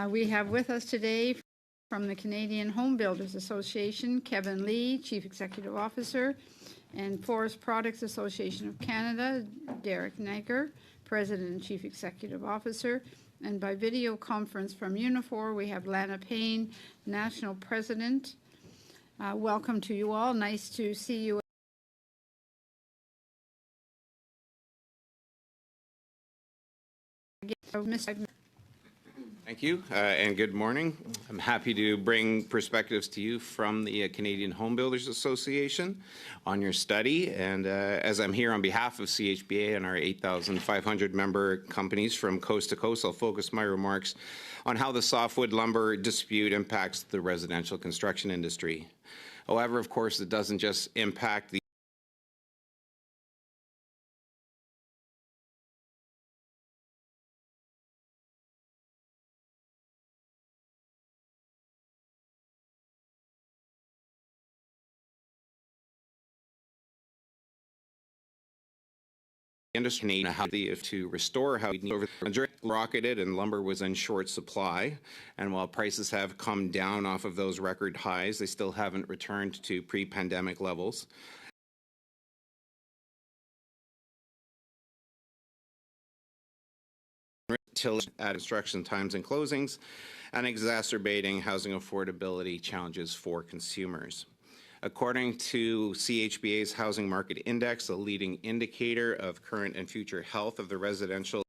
We have with us today from the Canadian Home Builders Association, Kevin Lee, Chief Executive Officer, and Forest Products Association of Canada, Derek Nighbor, President and Chief Executive Officer. And by video conference from Unifor, we have Lana, Payne, National President. Welcome to you all. Nice to see you. Thank you, and good morning. I'm happy to bring perspectives to you from the Canadian Home Builders Association on your study. And as I'm here on behalf of CHBA and our 8,500 member companies from coast to coast, I'll focus my remarks on how the softwood lumber dispute impacts the residential construction industry. However, of course, it doesn't just impact the industry to restore how rocketed and lumber was in short supply, and while prices have come down off of those record highs, they still haven't returned to pre-pandemic levels. Till at construction times and closings, and exacerbating housing affordability challenges for consumers. According to CHBA's Housing Market Index, a leading indicator of current and future health of the residential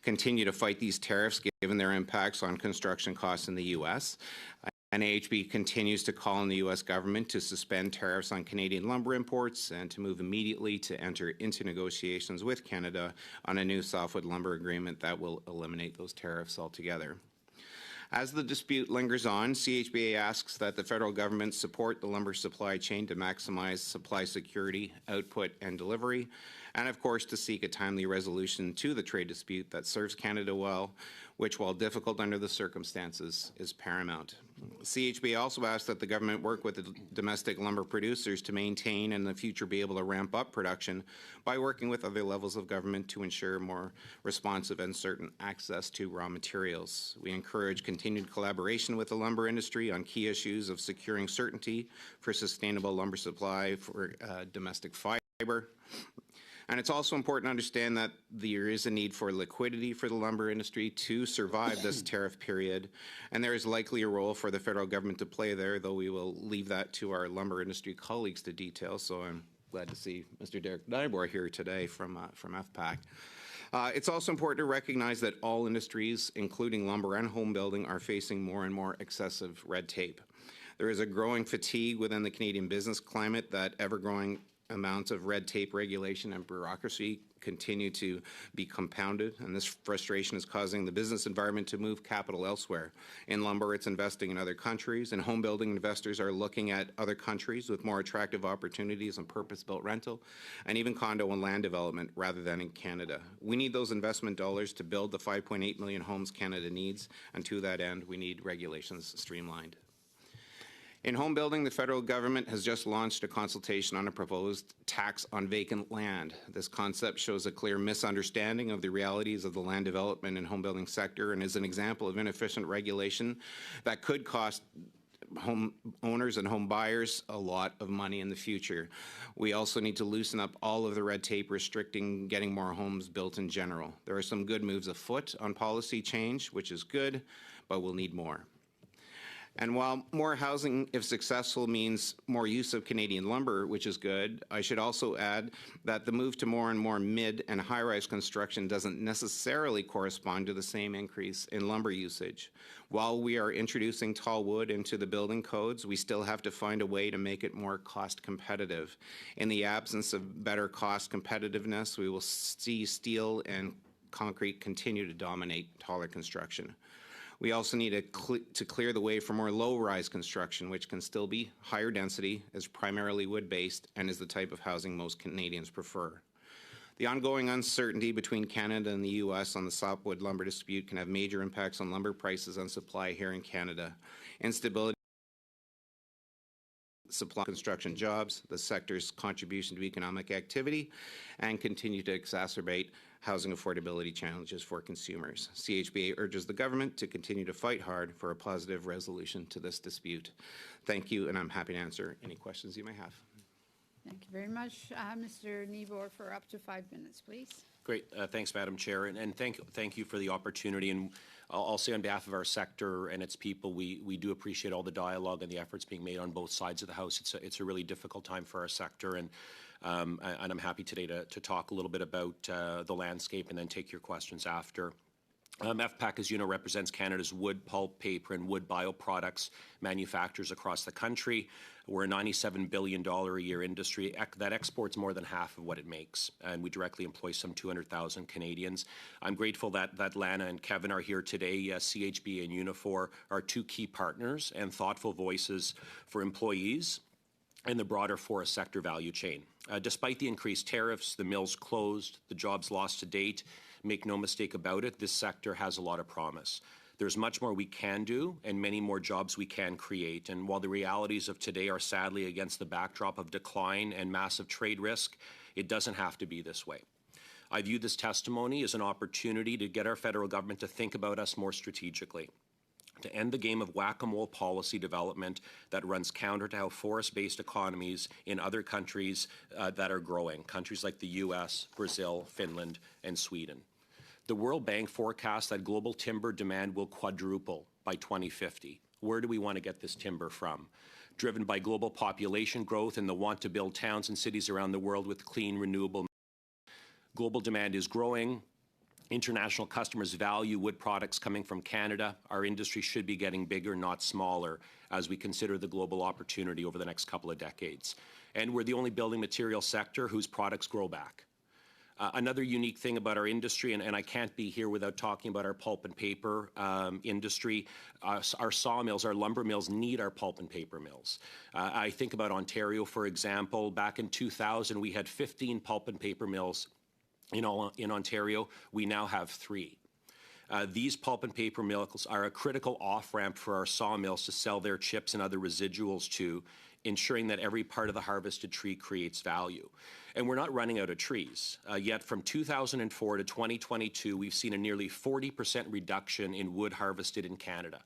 continue to fight these tariffs given their impacts on construction costs in the U.S. NAHB continues to call on the U.S. government to suspend tariffs on Canadian lumber imports and to move immediately to enter into negotiations with Canada on a new softwood lumber agreement that will eliminate those tariffs altogether. As the dispute lingers on, CHBA asks that the federal government support the lumber supply chain to maximize supply security, output, and delivery, and of course to seek a timely resolution to the trade dispute that serves Canada well, which, while difficult under the circumstances, is paramount. CHBA also asks that the government work with the domestic lumber producers to maintain and in the future be able to ramp up production by working with other levels of government to ensure more responsive and certain access to raw materials. We encourage continued collaboration with the lumber industry on key issues of securing certainty for sustainable lumber supply for domestic fiber. And it's also important to understand that there is a need for liquidity for the lumber industry to survive this tariff period, and there is likely a role for the federal government to play there, though we will leave that to our lumber industry colleagues to detail. So I'm glad to see Mr. Derek Nighbor here today from FPAC. It's also important to recognize that all industries, including lumber and home building, are facing more and more excessive red tape. There is a growing fatigue within the Canadian business climate that ever-growing amounts of red tape regulation and bureaucracy continue to be compounded, and this frustration is causing the business environment to move capital elsewhere. In lumber, it's investing in other countries, and home building investors are looking at other countries with more attractive opportunities in purpose-built rental and even condo and land development rather than in Canada. We need those investment dollars to build the 5.8 million homes Canada needs, and to that end, we need regulations streamlined. In home building, the federal government has just launched a consultation on a proposed tax on vacant land. This concept shows a clear misunderstanding of the realities of the land development and home building sector and is an example of inefficient regulation that could cost home owners and home buyers a lot of money in the future. We also need to loosen up all of the red tape restricting getting more homes built in general. There are some good moves afoot on policy change, which is good, but we'll need more. And while more housing, if successful, means more use of Canadian lumber, which is good, I should also add that the move to more and more mid and high-rise construction doesn't necessarily correspond to the same increase in lumber usage. While we are introducing tall wood into the building codes, we still have to find a way to make it more cost competitive. In the absence of better cost competitiveness, we will see steel and concrete continue to dominate taller construction. We also need to clear the way for more low-rise construction, which can still be higher density, is primarily wood-based, and is the type of housing most Canadians prefer. The ongoing uncertainty between Canada and the U.S. on the softwood lumber dispute can have major impacts on lumber prices and supply here in Canada. Instability supply construction jobs, the sector's contribution to economic activity, and continue to exacerbate housing affordability challenges for consumers. CHBA urges the government to continue to fight hard for a positive resolution to this dispute. Thank you, and I'm happy to answer any questions you may have. Thank you very much. Mr. Nighbor, for up to 5 minutes, please. Great. Thanks, Madam Chair, and thank you for the opportunity. And I'll say on behalf of our sector and its people, we do appreciate all the dialogue and the efforts being made on both sides of the House. It's a really difficult time for our sector, and I'm happy today to talk a little bit about the landscape and then take your questions after. FPAC, as you know, represents Canada's wood, pulp, paper, and wood bioproducts manufacturers across the country. We're a $97 billion a year industry that exports more than half of what it makes, and we directly employ some 200,000 Canadians. I'm grateful that Lana and Kevin are here today. CHB and Unifor are two key partners and thoughtful voices for employees and the broader forest sector value chain. Despite the increased tariffs, the mills closed, the jobs lost to date, make no mistake about it, this sector has a lot of promise. There's much more we can do and many more jobs we can create. And while the realities of today are sadly against the backdrop of decline and massive trade risk, it doesn't have to be this way. I view this testimony as an opportunity to get our federal government to think about us more strategically, to end the game of whack-a-mole policy development that runs counter to how forest-based economies in other countries that are growing, countries like the US, Brazil, Finland, and Sweden. The World Bank forecasts that global timber demand will quadruple by 2050. Where do we want to get this timber from? Driven by global population growth and the want to build towns and cities around the world with clean, renewable. Global demand is growing. International customers value wood products coming from Canada. Our industry should be getting bigger, not smaller, as we consider the global opportunity over the next couple of decades. And we're the only building material sector whose products grow back. Another unique thing about our industry, and I can't be here without talking about our pulp and paper industry, our sawmills, our lumber mills need our pulp and paper mills. I think about Ontario, for example. Back in 2000, we had 15 pulp and paper mills in Ontario. We now have 3. These pulp and paper mills are a critical off-ramp for our sawmills to sell their chips and other residuals to, ensuring that every part of the harvested tree creates value. And we're not running out of trees. Yet from 2004 to 2022, we've seen a nearly 40% reduction in wood harvested in Canada.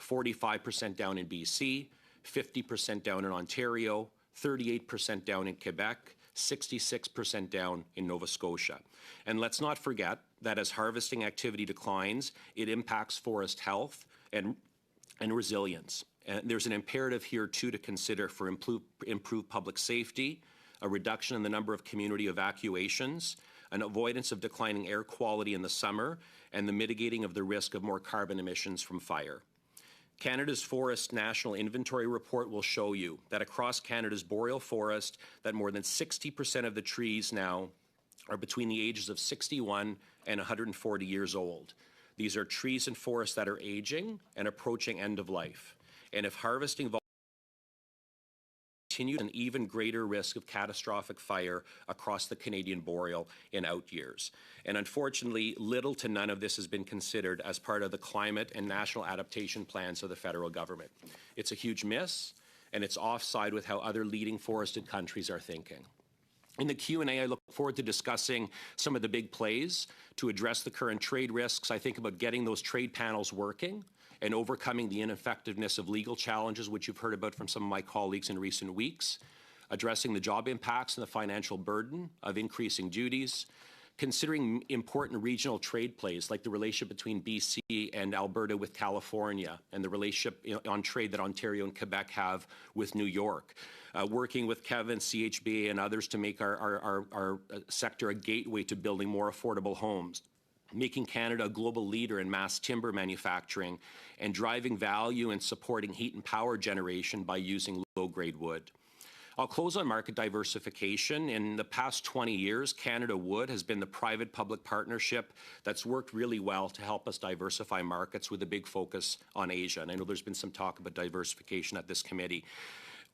45% down in BC, 50% down in Ontario, 38% down in Quebec, 66% down in Nova Scotia. And let's not forget that as harvesting activity declines, it impacts forest health and resilience. And there's an imperative here, too, to consider for improved public safety, a reduction in the number of community evacuations, an avoidance of declining air quality in the summer, and the mitigating of the risk of more carbon emissions from fire. Canada's Forest National Inventory Report will show you that across Canada's boreal forest, that more than 60% of the trees now are between the ages of 61 and 140 years old. These are trees and forests that are aging and approaching end of life. And if harvesting continues, an even greater risk of catastrophic fire across the Canadian boreal in out years. And unfortunately, little to none of this has been considered as part of the climate and national adaptation plans of the federal government. It's a huge miss, and it's offside with how other leading forested countries are thinking. In the Q&A, I look forward to discussing some of the big plays to address the current trade risks. I think about getting those trade panels working and overcoming the ineffectiveness of legal challenges, which you've heard about from some of my colleagues in recent weeks, addressing the job impacts and the financial burden of increasing duties, considering important regional trade plays like the relationship between BC and Alberta with California and the relationship on trade that Ontario and Quebec have with New York. Working with Kevin, CHBA, and others to make our sector a gateway to building more affordable homes, making Canada a global leader in mass timber manufacturing, and driving value and supporting heat and power generation by using low-grade wood. I'll close on market diversification. In the past 20 years, Canada Wood has been the private-public partnership that's worked really well to help us diversify markets with a big focus on Asia. And I know there's been some talk about diversification at this committee.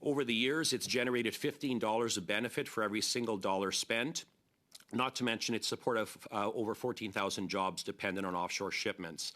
Over the years, it's generated $15 of benefit for every single dollar spent, not to mention its support of over 14,000 jobs dependent on offshore shipments.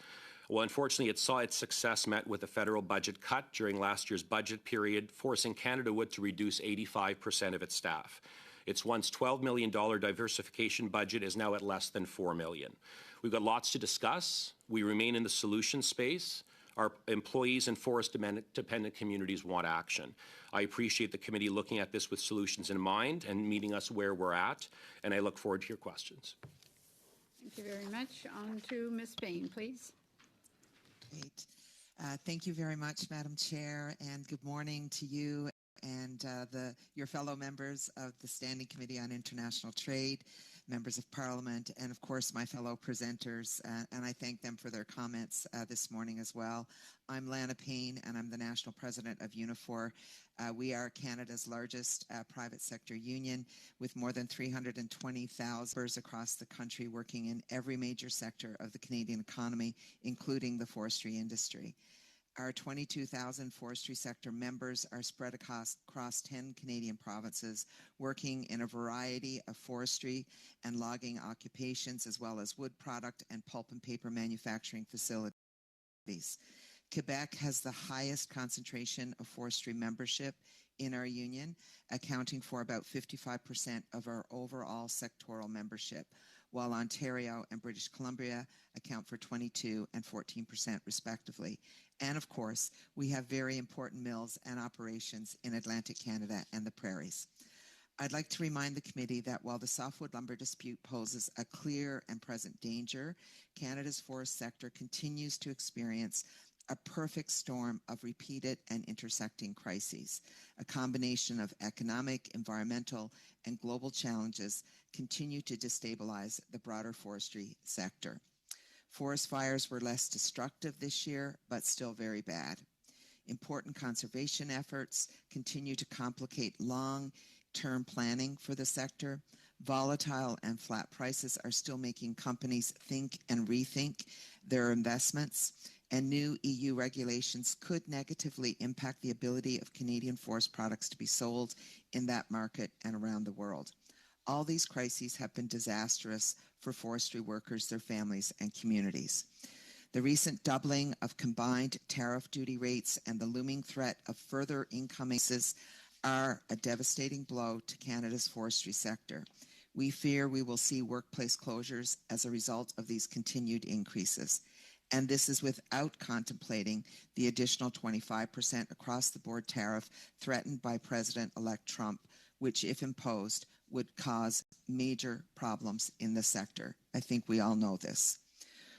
Well, unfortunately, it saw its success met with a federal budget cut during last year's budget period, forcing Canada Wood to reduce 85% of its staff. Its once $12 million diversification budget is now at less than $4 million. We've got lots to discuss. We remain in the solution space. Our employees and forest-dependent communities want action. I appreciate the committee looking at this with solutions in mind and meeting us where we're at, and I look forward to your questions. Thank you very much. On to Ms. Payne, please. Great. Thank you very much, Madam Chair, and good morning to you and your fellow members of the Standing Committee on International Trade, members of Parliament, and of course my fellow presenters, and I thank them for their comments this morning as well. I'm Lana Payne, and I'm the National President of Unifor. We are Canada's largest private sector union with more than 320,000 members across the country working in every major sector of the Canadian economy, including the forestry industry. Our 22,000 forestry sector members are spread across 10 Canadian provinces, working in a variety of forestry and logging occupations, as well as wood product and pulp and paper manufacturing facilities. Quebec has the highest concentration of forestry membership in our union, accounting for about 55% of our overall sectoral membership, while Ontario and British Columbia account for 22% and 14% respectively. And of course, we have very important mills and operations in Atlantic Canada and the prairies. I'd like to remind the committee that while the softwood lumber dispute poses a clear and present danger, Canada's forest sector continues to experience a perfect storm of repeated and intersecting crises. A combination of economic, environmental, and global challenges continue to destabilize the broader forestry sector. Forest fires were less destructive this year, but still very bad. Important conservation efforts continue to complicate long-term planning for the sector. Volatile and flat prices are still making companies think and rethink their investments, and new EU regulations could negatively impact the ability of Canadian forest products to be sold in that market and around the world. All these crises have been disastrous for forestry workers, their families, and communities. The recent doubling of combined tariff duty rates and the looming threat of further increases are a devastating blow to Canada's forestry sector. We fear we will see workplace closures as a result of these continued increases. And this is without contemplating the additional 25% across-the-board tariff threatened by President-elect Trump, which, if imposed, would cause major problems in the sector. I think we all know this.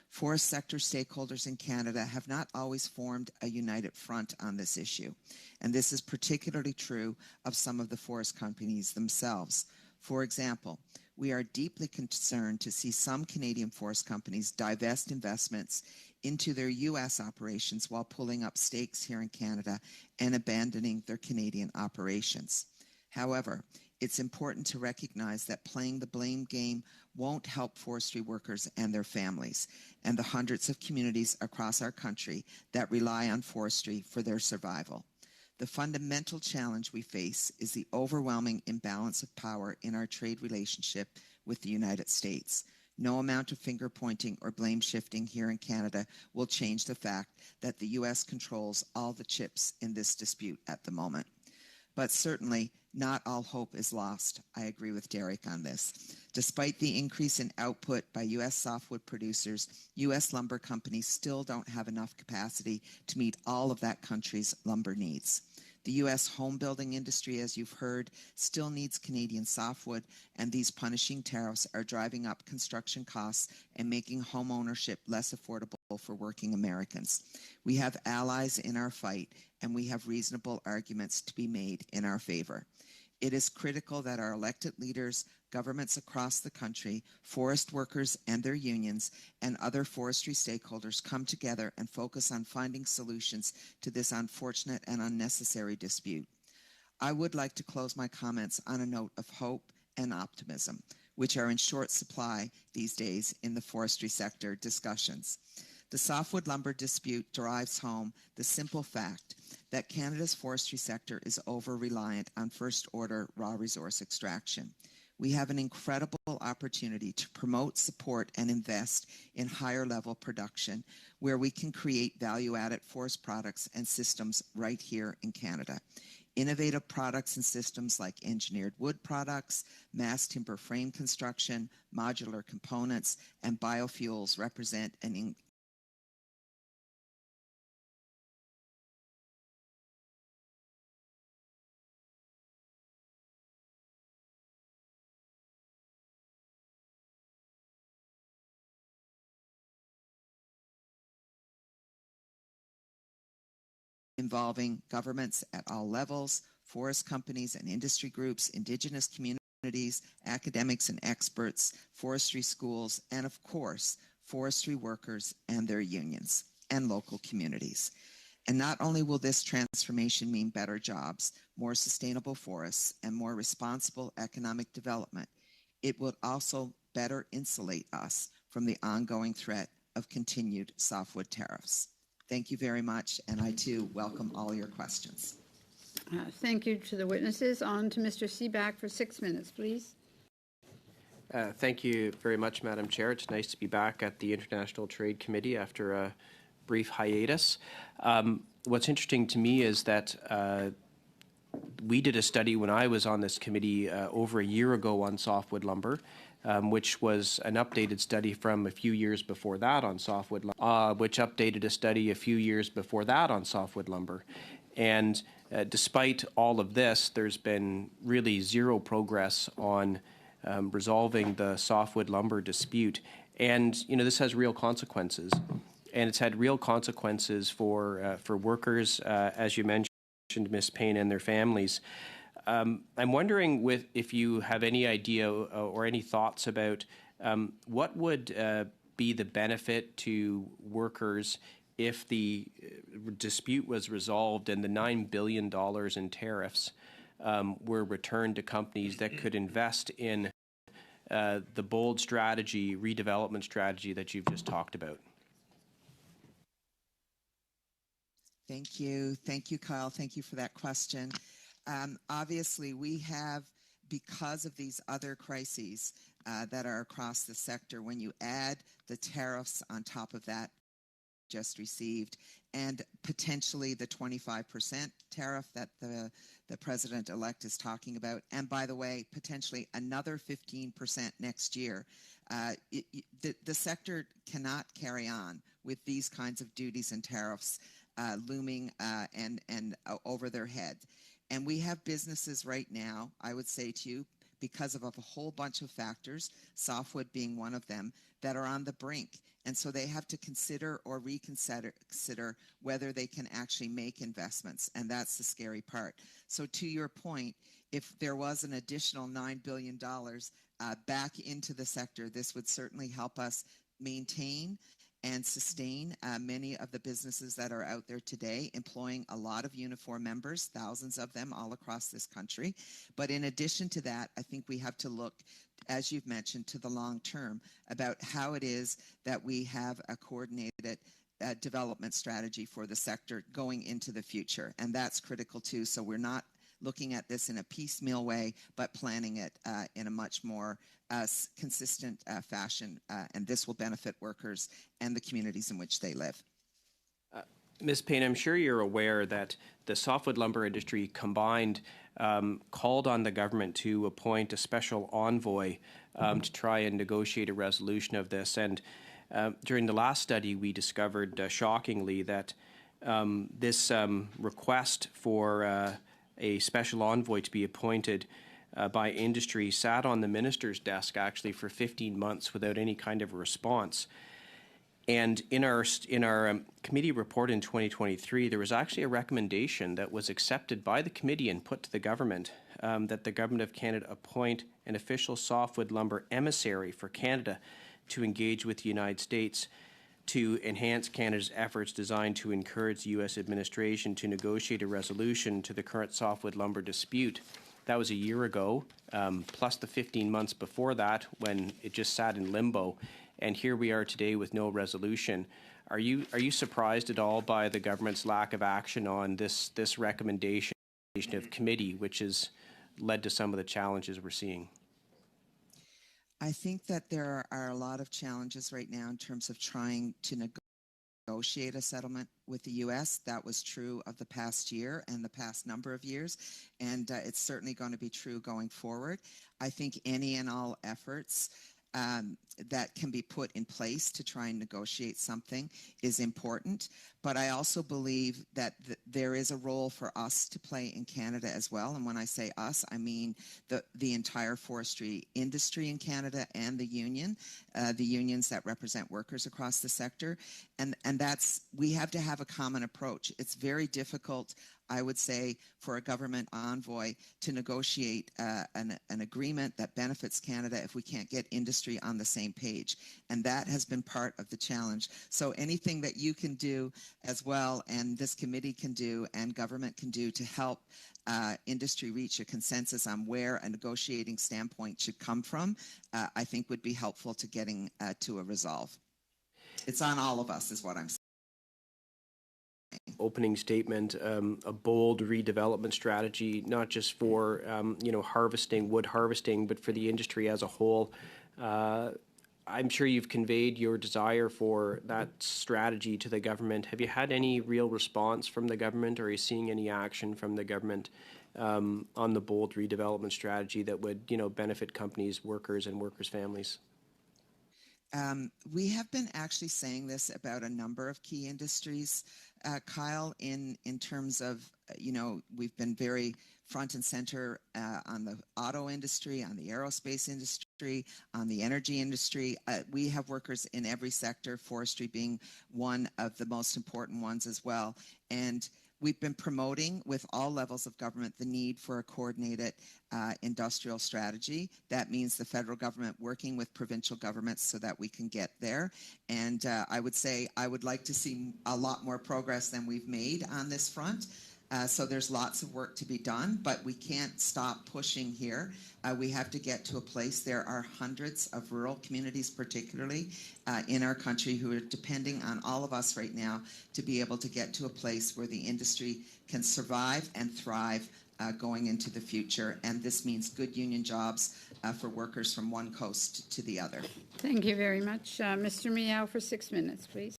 Forest sector stakeholders in Canada have not always formed a united front on this issue, and this is particularly true of some of the forest companies themselves. For example, we are deeply concerned to see some Canadian forest companies divest investments into their U.S. operations while pulling up stakes here in Canada and abandoning their Canadian operations. However, it's important to recognize that playing the blame game won't help forestry workers and their families, and the hundreds of communities across our country that rely on forestry for their survival. The fundamental challenge we face is the overwhelming imbalance of power in our trade relationship with the United States. No amount of finger pointing or blame shifting here in Canada will change the fact that the U.S. controls all the chips in this dispute at the moment. But certainly, not all hope is lost. I agree with Derek on this. Despite the increase in output by U.S. softwood producers, U.S. lumber companies still don't have enough capacity to meet all of that country's lumber needs. The U.S. home building industry, as you've heard, still needs Canadian softwood, and these punishing tariffs are driving up construction costs and making home ownership less affordable for working Americans. We have allies in our fight, and we have reasonable arguments to be made in our favor. It is critical that our elected leaders, governments across the country, forest workers and their unions, and other forestry stakeholders come together and focus on finding solutions to this unfortunate and unnecessary dispute. I would like to close my comments on a note of hope and optimism, which are in short supply these days in the forestry sector discussions. The softwood lumber dispute drives home the simple fact that Canada's forestry sector is over-reliant on first-order raw resource extraction. We have an incredible opportunity to promote, support, and invest in higher-level production where we can create value-added forest products and systems right here in Canada. Innovative products and systems like engineered wood products, mass timber frame construction, modular components, and biofuels represent an involving governments at all levels, forest companies and industry groups, Indigenous communities, academics and experts, forestry schools, and of course, forestry workers and their unions and local communities. And not only will this transformation mean better jobs, more sustainable forests, and more responsible economic development, it will also better insulate us from the ongoing threat of continued softwood tariffs. Thank you very much, and I too welcome all your questions. Thank you to the witnesses. On to Mr. Seaback for 6 minutes, please. Thank you very much, Madam Chair. It's nice to be back at the International Trade Committee after a brief hiatus. What's interesting to me is that we did a study when I was on this committee over a year ago on softwood lumber, which was an updated study from a few years before that on softwood lumber, which updated a study a few years before that on softwood lumber. And despite all of this, there's been really zero progress on resolving the softwood lumber dispute. And, you know, this has real consequences. And it's had real consequences for workers, as you mentioned, Ms. Payne, and their families. I'm wondering if you have any idea or any thoughts about what would be the benefit to workers if the dispute was resolved and the $9 billion in tariffs were returned to companies that could invest in the bold strategy, redevelopment strategy that you've just talked about. Thank you. Thank you, Kyle. Thank you for that question. Obviously, we have, because of these other crises that are across the sector, when you add the tariffs on top of that just received, and potentially the 25% tariff that the president-elect is talking about, and by the way, potentially another 15% next year, the sector cannot carry on with these kinds of duties and tariffs looming and over their head. And we have businesses right now, I would say to you, because of a whole bunch of factors, softwood being one of them, that are on the brink. And so they have to consider or reconsider whether they can actually make investments. And that's the scary part. So to your point, if there was an additional $9 billion back into the sector, this would certainly help us maintain and sustain many of the businesses that are out there today, employing a lot of Unifor members, thousands of them all across this country. But in addition to that, I think we have to look, as you've mentioned, to the long term about how it is that we have a coordinated development strategy for the sector going into the future. And that's critical too. So we're not looking at this in a piecemeal way, but planning it in a much more consistent fashion, and this will benefit workers and the communities in which they live. Ms. Payne, I'm sure you're aware that the softwood lumber industry combined called on the government to appoint a special envoy to try and negotiate a resolution of this. And during the last study, we discovered shockingly that this request for a special envoy to be appointed by industry sat on the minister's desk actually for 15 months without any kind of response. And in our committee report in 2023, there was actually a recommendation that was accepted by the committee and put to the government that the Government of Canada appoint an official softwood lumber emissary for Canada to engage with the United States to enhance Canada's efforts designed to encourage the U.S. administration to negotiate a resolution to the current softwood lumber dispute. That was a year ago, plus the 15 months before that when it just sat in limbo. And here we are today with no resolution. Are you surprised at all by the government's lack of action on this recommendation of committee, which has led to some of the challenges we're seeing? I think that there are a lot of challenges right now in terms of trying to negotiate a settlement with the U.S. That was true of the past year and the past number of years, and it's certainly going to be true going forward. I think any and all efforts that can be put in place to try and negotiate something is important. But I also believe that there is a role for us to play in Canada as well. And when I say us, I mean the entire forestry industry in Canada and the unions that represent workers across the sector. And we have to have a common approach. It's very difficult, I would say, for a government envoy to negotiate an agreement that benefits Canada if we can't get industry on the same page. And that has been part of the challenge. So anything that you can do as well, and this committee can do, and government can do to help industry reach a consensus on where a negotiating standpoint should come from, I think would be helpful to getting to a resolve. It's on all of us, is what I'm saying. Opening statement, a bold redevelopment strategy, not just for wood harvesting, but for the industry as a whole. I'm sure you've conveyed your desire for that strategy to the government. Have you had any real response from the government, or are you seeing any action from the government on the bold redevelopment strategy that would, benefit companies, workers, and workers' families? We have been actually saying this about a number of key industries, Kyle, in terms of, we've been very front and center on the auto industry, on the aerospace industry, on the energy industry. We have workers in every sector, forestry being one of the most important ones as well. And we've been promoting with all levels of government the need for a coordinated industrial strategy. That means the federal government working with provincial governments so that we can get there. And I would say I would like to see a lot more progress than we've made on this front. So there's lots of work to be done, but we can't stop pushing here. We have to get to a place. There are hundreds of rural communities, particularly in our country, who are depending on all of us right now to be able to get to a place where the industry can survive and thrive going into the future. And this means good union jobs for workers from one coast to the other. Thank you very much. Mr. Miao for 6 minutes, please.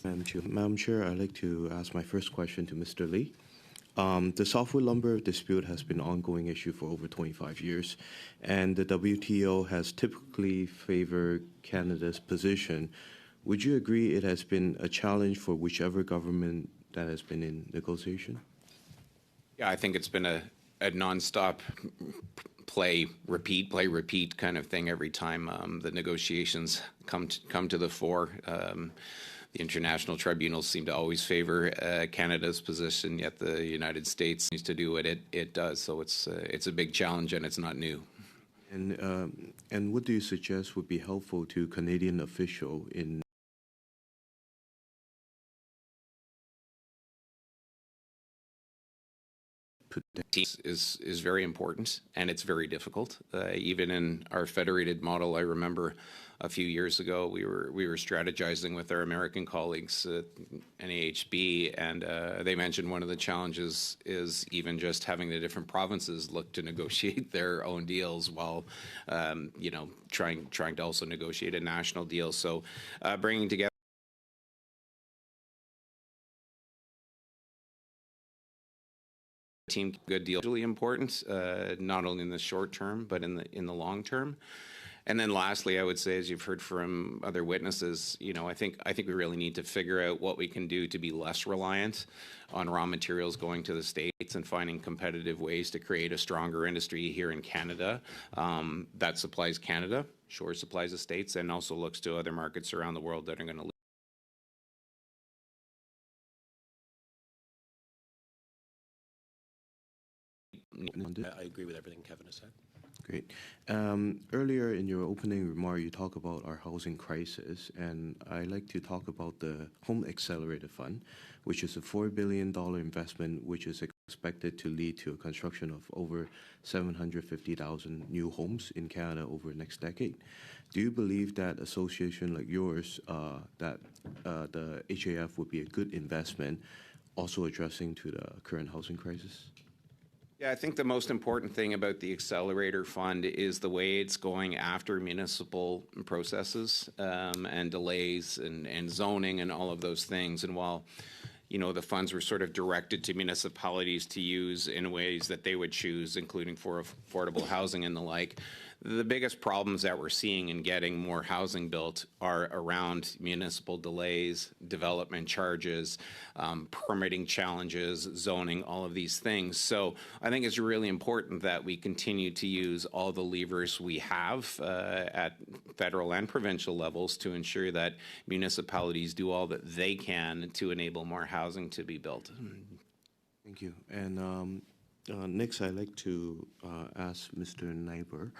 Madam Chair, I'd like to ask my first question to Mr. Lee. The softwood lumber dispute has been an ongoing issue for over 25 years, and the WTO has typically favored Canada's position. Would you agree it has been a challenge for whichever government that has been in negotiation? Yeah, I think it's been a nonstop play, repeat kind of thing every time the negotiations come to the fore. The international tribunals seem to always favor Canada's position, yet the United States needs to do what it does. So it's a big challenge, and it's not new. And what do you suggest would be helpful to Canadian official in is very important, and it's very difficult. Even in our federated model, I remember a few years ago we were strategizing with our American colleagues at NAHB, and they mentioned one of the challenges is even just having the different provinces look to negotiate their own deals while trying to also negotiate a national deal. So bringing together team good deal is really important, not only in the short term but in the long term. And then lastly, I would say, as you've heard from other witnesses, I think we really need to figure out what we can do to be less reliant on raw materials going to the States and finding competitive ways to create a stronger industry here in Canada that supplies Canada, sure supplies the States, and also looks to other markets around the world that are going to I agree with everything Kevin has said. Great. Earlier in your opening remark, you talk about our housing crisis, and I'd like to talk about the Home Accelerator Fund, which is a $4 billion investment, which is expected to lead to a construction of over 750,000 new homes in Canada over the next decade. Do you believe that association like yours, that the HAF would be a good investment, also addressing to the current housing crisis? Yeah, I think the most important thing about the Accelerator Fund is the way it's going after municipal processes and delays and zoning and all of those things. And while, the funds were sort of directed to municipalities to use in ways that they would choose, including for affordable housing and the like, the biggest problems that we're seeing in getting more housing built are around municipal delays, development charges, permitting challenges, zoning, all of these things. So I think it's really important that we continue to use all the levers we have at federal and provincial levels to ensure that municipalities do all that they can to enable more housing to be built. Thank you. And next, I'd like to ask Mr. Nighbor,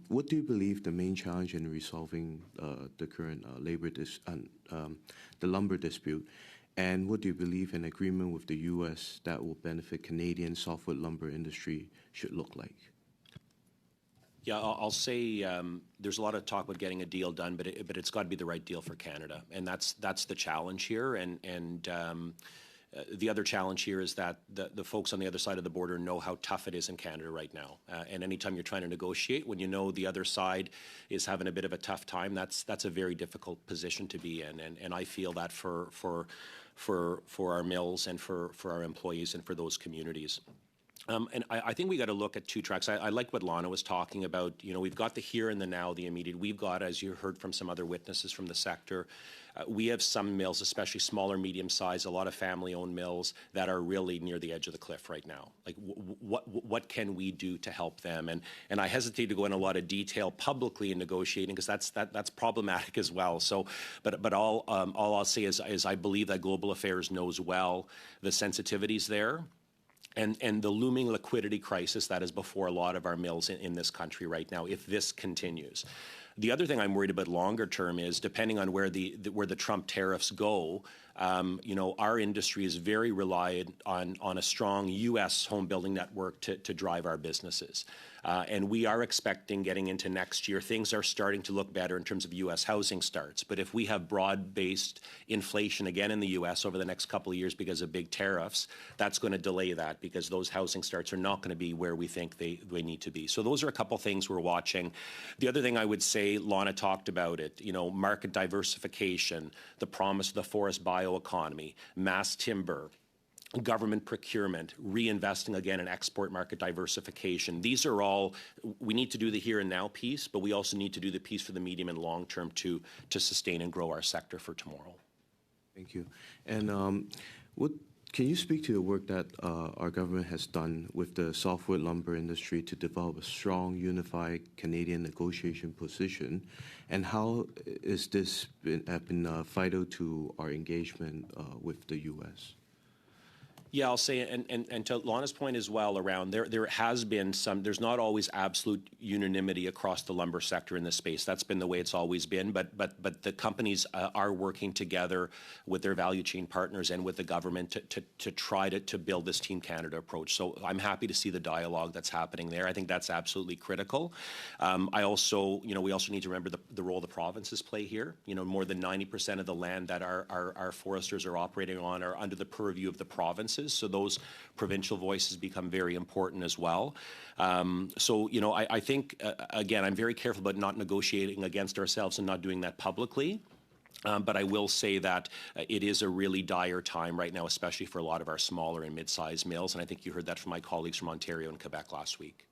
what do you believe the main challenge in resolving the current the lumber dispute, and what do you believe an agreement with the U.S. that will benefit Canadian softwood lumber industry should look like? Yeah, I'll say there's a lot of talk about getting a deal done, but it's got to be the right deal for Canada, and that's the challenge here. And the other challenge here is that the folks on the other side of the border know how tough it is in Canada right now. And anytime you're trying to negotiate, when you know the other side is having a bit of a tough time, that's a very difficult position to be in. And I feel that for our mills and for our employees and for those communities. And I think we got to look at two tracks. I like what Lana was talking about. We've got the here and the now, the immediate. We've got, as you heard from some other witnesses from the sector, we have some mills, especially smaller, medium size, a lot of family-owned mills that are really near the edge of the cliff right now. Like, what can we do to help them? And I hesitate to go in a lot of detail publicly in negotiating because that's problematic as well. So, but all I'll say is I believe that Global Affairs knows well the sensitivities there. And the looming liquidity crisis that is before a lot of our mills in this country right now, if this continues. The other thing I'm worried about longer term is, depending on where the Trump tariffs go, our industry is very reliant on a strong U.S. home building network to drive our businesses. And we are expecting, getting into next year, things are starting to look better in terms of U.S. housing starts. But if we have broad-based inflation again in the U.S. over the next couple of years because of big tariffs, that's going to delay that because those housing starts are not going to be where we think they need to be. So those are a couple things we're watching. The other thing I would say, Lana talked about it, market diversification, the promise of the forest bioeconomy, mass timber, government procurement, reinvesting again in export market diversification. These are all, we need to do the here and now piece, but we also need to do the piece for the medium and long term to sustain and grow our sector for tomorrow. Thank you. And can you speak to the work that our government has done with the softwood lumber industry to develop a strong, unified Canadian negotiation position, and how is this been vital to our engagement with the U.S.? Yeah, I'll say, and to Lana's point as well around, there has been there's not always absolute unanimity across the lumber sector in this space. That's been the way it's always been, but the companies are working together with their value chain partners and with the government to try to build this Team Canada approach. So I'm happy to see the dialogue that's happening there. I think that's absolutely critical. We also need to remember the role the provinces play here. More than 90% of the land that our foresters are operating on are under the purview of the provinces. So those provincial voices become very important as well. I think, again, I'm very careful about not negotiating against ourselves and not doing that publicly. But I will say that it is a really dire time right now, especially for a lot of our smaller and mid-sized mills. And I think you heard that from my colleagues from Ontario and Quebec last week.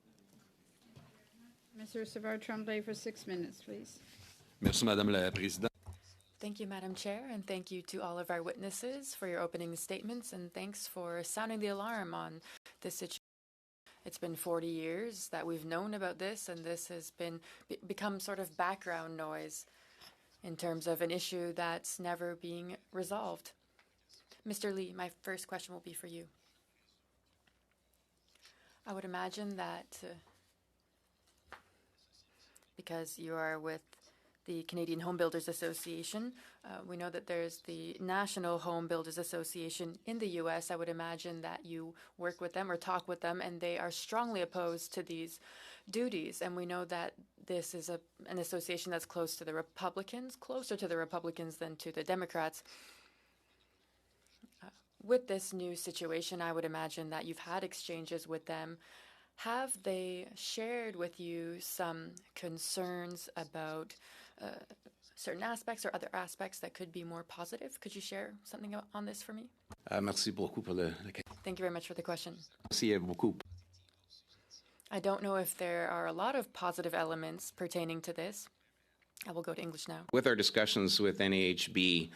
Mr. Savard-Tremblay for 6 minutes, please. Merci, Madame la Présidente. Thank you, Madam Chair, and thank you to all of our witnesses for your opening statements, and thanks for sounding the alarm on this situation. It's been 40 years that we've known about this, and this has become sort of background noise in terms of an issue that's never being resolved. Mr. Lee, my first question will be for you. I would imagine that because you are with the Canadian Home Builders Association, we know that there's the National Home Builders Association in the U.S. I would imagine that you work with them or talk with them, and they are strongly opposed to these duties. And we know that this is an association that's close to the Republicans, closer to the Republicans than to the Democrats. With this new situation, I would imagine that you've had exchanges with them. Have they shared with you some concerns about certain aspects or other aspects that could be more positive? Could you share something on this for me? Merci beaucoup pour la Thank you very much for the question. Merci beaucoup. I don't know if there are a lot of positive elements pertaining to this. I will go to English now. With our discussions with NAHB,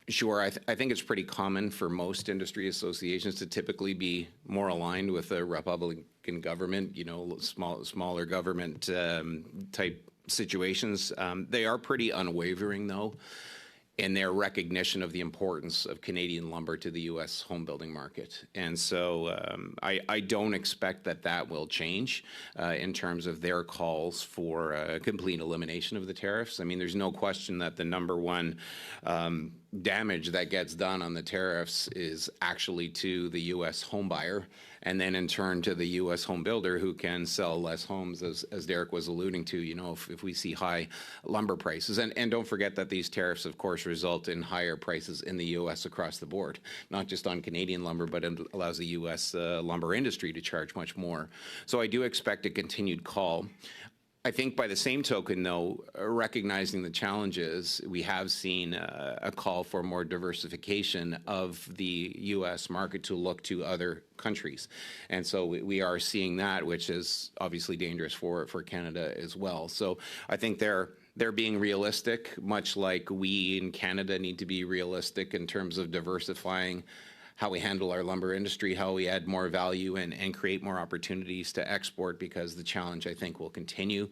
sure, I think it's pretty common for most industry associations to typically be more aligned with a Republican government, you know, smaller government type situations. They are pretty unwavering, though, in their recognition of the importance of Canadian lumber to the U.S. home building market. And so I don't expect that will change in terms of their calls for a complete elimination of the tariffs. I mean, there's no question that the number one damage that gets done on the tariffs is actually to the U.S. home buyer, and then in turn to the U.S. home builder who can sell less homes, as Derek was alluding to, you know, if we see high lumber prices. And don't forget that these tariffs, of course, result in higher prices in the U.S. across the board, not just on Canadian lumber, but it allows the U.S. Lumber industry to charge much more. So I do expect a continued call. I think by the same token, though, recognizing the challenges, we have seen a call for more diversification of the U.S. market to look to other countries. And so we are seeing that, which is obviously dangerous for Canada as well. So I think they're being realistic, much like we in Canada need to be realistic in terms of diversifying how we handle our lumber industry, how we add more value and create more opportunities to export, because the challenge, I think, will continue.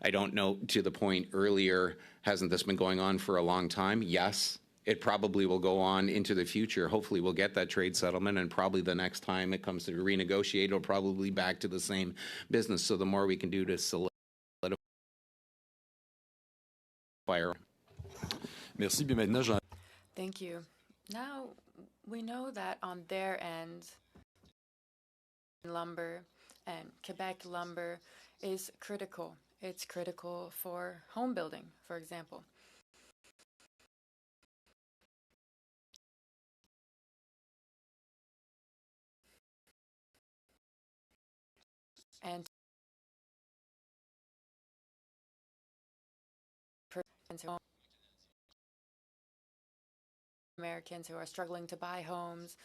I don't know, to the point earlier, hasn't this been going on for a long time? Yes, it probably will go on into the future. Hopefully we'll get that trade settlement, and probably the next time it comes to renegotiate, it'll probably be back to the same business. So the more we can do to solidify. Merci. Puis maintenant, Thank you. Now, we know that on their end, lumber and Quebec lumber is critical. It's critical for home building, for example. And Americans who are struggling to buy homes.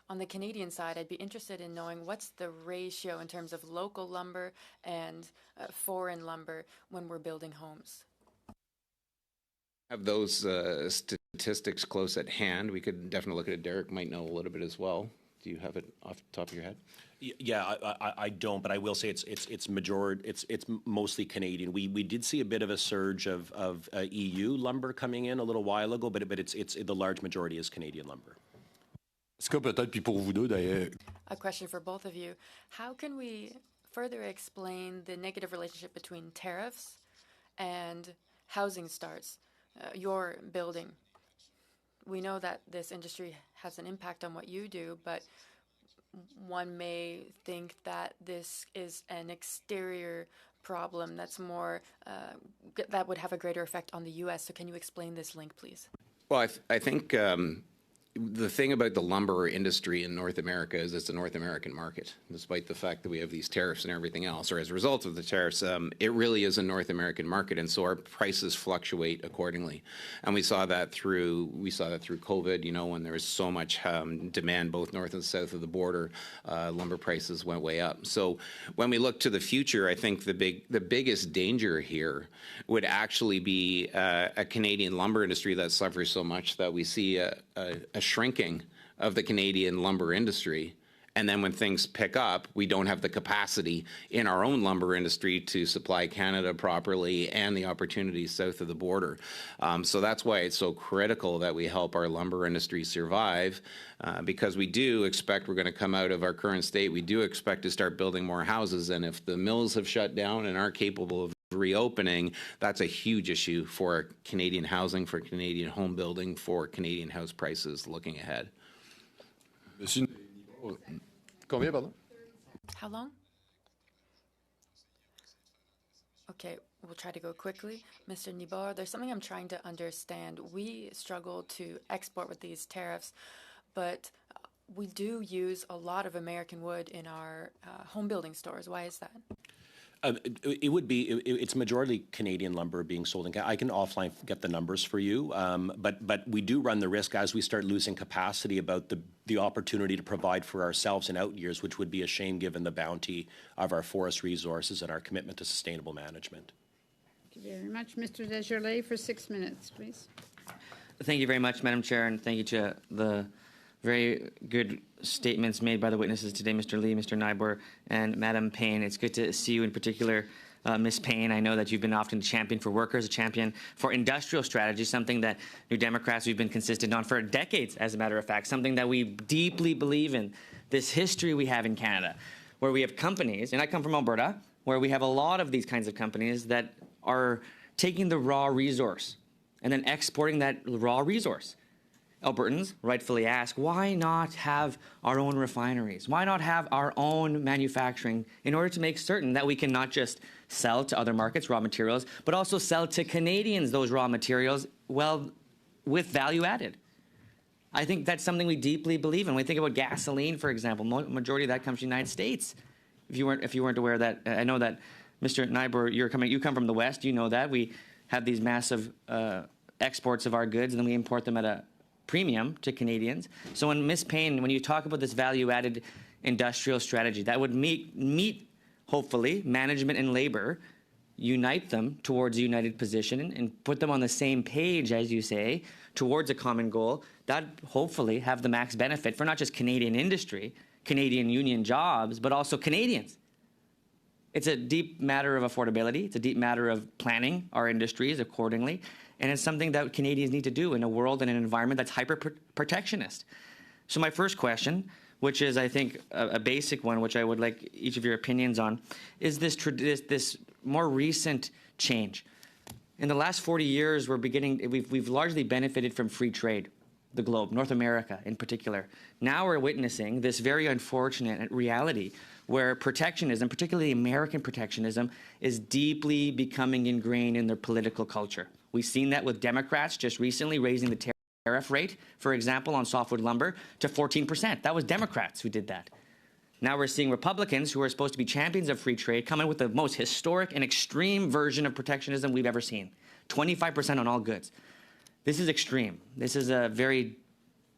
On the Canadian side, I'd be interested in knowing what's the ratio in terms of local lumber and foreign lumber when we're building homes. Have those statistics close at hand. We could definitely look at it. Derek might know a little bit as well. Do you have it off the top of your head? Yeah, I don't, but I will say it's mostly Canadian. We did see a bit of a surge of EU lumber coming in a little while ago, but it's the large majority is Canadian lumber. peut-être puis pour vous deux d'ailleurs. A question for both of you. How can we further explain the negative relationship between tariffs and housing starts, your building? We know that this industry has an impact on what you do, but one may think that this is an exterior problem that's more, that would have a greater effect on the U.S. So can you explain this link, please? Well, I think the thing about the lumber industry in North America is it's a North American market, despite the fact that we have these tariffs and everything else, or as a result of the tariffs, it really is a North American market, and so our prices fluctuate accordingly. And we saw that through COVID, you know, when there was so much demand both north and south of the border, lumber prices went way up. So when we look to the future, I think the biggest danger here would actually be a Canadian lumber industry that suffers so much that we see a shrinking of the Canadian lumber industry. And then when things pick up, we don't have the capacity in our own lumber industry to supply Canada properly and the opportunities south of the border. So that's why it's so critical that we help our lumber industry survive, because we do expect we're going to come out of our current state. We do expect to start building more houses. And if the mills have shut down and aren't capable of reopening, that's a huge issue for Canadian housing, for Canadian home building, for Canadian house prices looking ahead. Monsieur Nighbor, combien, pardon? How long? Okay, we'll try to go quickly. Mr. Nighbor, there's something I'm trying to understand. We struggle to export with these tariffs, but we do use a lot of American wood in our home building stores. Why is that? It's majority Canadian lumber being sold in Canada. I can offline get the numbers for you, but we do run the risk as we start losing capacity about the opportunity to provide for ourselves in out years, which would be a shame given the bounty of our forest resources and our commitment to sustainable management. Thank you very much. Mr. Desjardins for 6 minutes, please. Thank you very much, Madam Chair, and thank you to the very good statements made by the witnesses today, Mr. Lee, Mr. Nighbor, and Madam Payne. It's good to see you in particular, Ms. Payne. I know that you've been often a champion for workers, a champion for industrial strategy, something that New Democrats, we've been consistent on for decades, as a matter of fact, something that we deeply believe in, this history we have in Canada, where we have companies, and I come from Alberta, where we have a lot of these kinds of companies that are taking the raw resource and then exporting that raw resource. Albertans rightfully ask, why not have our own refineries? Why not have our own manufacturing in order to make certain that we can not just sell to other markets raw materials, but also sell to Canadians those raw materials, well, with value added? I think that's something we deeply believe in. When we think about gasoline, for example, majority of that comes from the United States. If you weren't aware of that, I know that Mr. Nighbor, you come from the West, you know that. We have these massive exports of our goods, and then we import them at a premium to Canadians. So when Ms. Payne, when you talk about this value-added industrial strategy, that would meet, hopefully, management and labor, unite them towards a united position and put them on the same page, as you say, towards a common goal, that hopefully have the max benefit for not just Canadian industry, Canadian union jobs, but also Canadians. It's a deep matter of affordability. It's a deep matter of planning our industries accordingly. And it's something that Canadians need to do in a world and an environment that's hyper-protectionist. So my first question, which is, I think, a basic one, which I would like each of your opinions on, is this more recent change. In the last 40 years, we've largely benefited from free trade, the globe, North America in particular. Now we're witnessing this very unfortunate reality where protectionism, particularly American protectionism, is deeply becoming ingrained in their political culture. We've seen that with Democrats just recently raising the tariff rate, for example, on softwood lumber to 14%. That was Democrats who did that. Now we're seeing Republicans, who are supposed to be champions of free trade, come in with the most historic and extreme version of protectionism we've ever seen. 25% on all goods. This is extreme. This is a very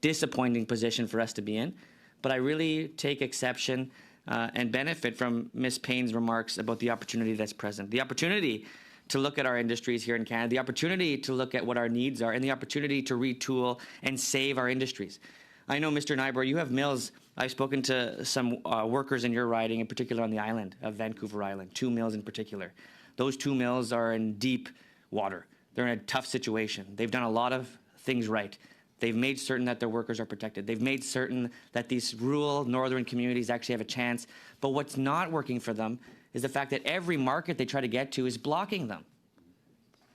disappointing position for us to be in. But I really take exception and benefit from Ms. Payne's remarks about the opportunity that's present. The opportunity to look at our industries here in Canada, the opportunity to look at what our needs are, and the opportunity to retool and save our industries. I know, Mr. Nighbor, you have mills. I've spoken to some workers in your riding, in particular on the island of Vancouver Island, 2 mills in particular. Those 2 mills are in deep water. They're in a tough situation. They've done a lot of things right. They've made certain that their workers are protected. They've made certain that these rural northern communities actually have a chance. But what's not working for them is the fact that every market they try to get to is blocking them.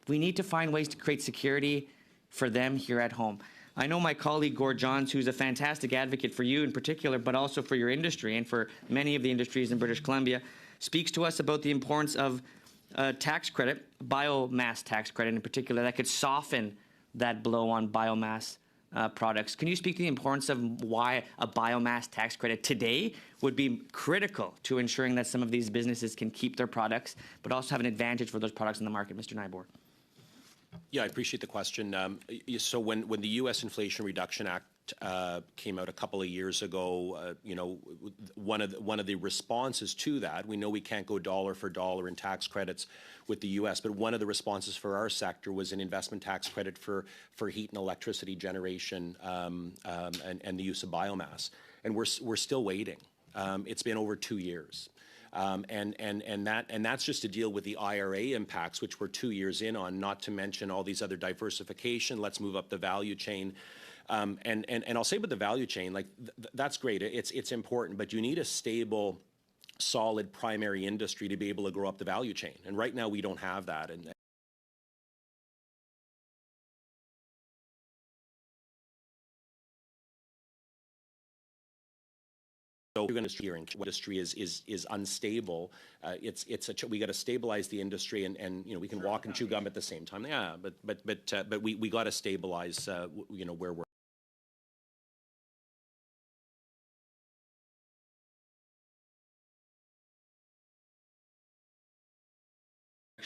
We need to find ways to create security for them here at home. I know my colleague Gord Johns, who's a fantastic advocate for you in particular, but also for your industry and for many of the industries in British Columbia, speaks to us about the importance of a tax credit, biomass tax credit in particular, that could soften that blow on biomass products. Can you speak to the importance of why a biomass tax credit today would be critical to ensuring that some of these businesses can keep their products, but also have an advantage for those products in the market, Mr. Nighbor? Yeah, I appreciate the question. So when the U.S. Inflation Reduction Act came out a couple of years ago, you know, one of the responses to that, we know we can't go dollar for dollar in tax credits with the U.S., but one of the responses for our sector was an investment tax credit for heat and electricity generation and the use of biomass, and we're still waiting. It's been over 2 years. And that's just to deal with the IRA impacts, which we're 2 years in on, not to mention all these other diversification. Let's move up the value chain. And I'll say about the value chain, like that's great. It's important, but you need a stable, solid primary industry to be able to grow up the value chain. And right now we don't have that. And so industry is unstable. We got to stabilize the industry, and you know, we can walk and chew gum at the same time. Yeah, but we got to stabilize you know, where we're.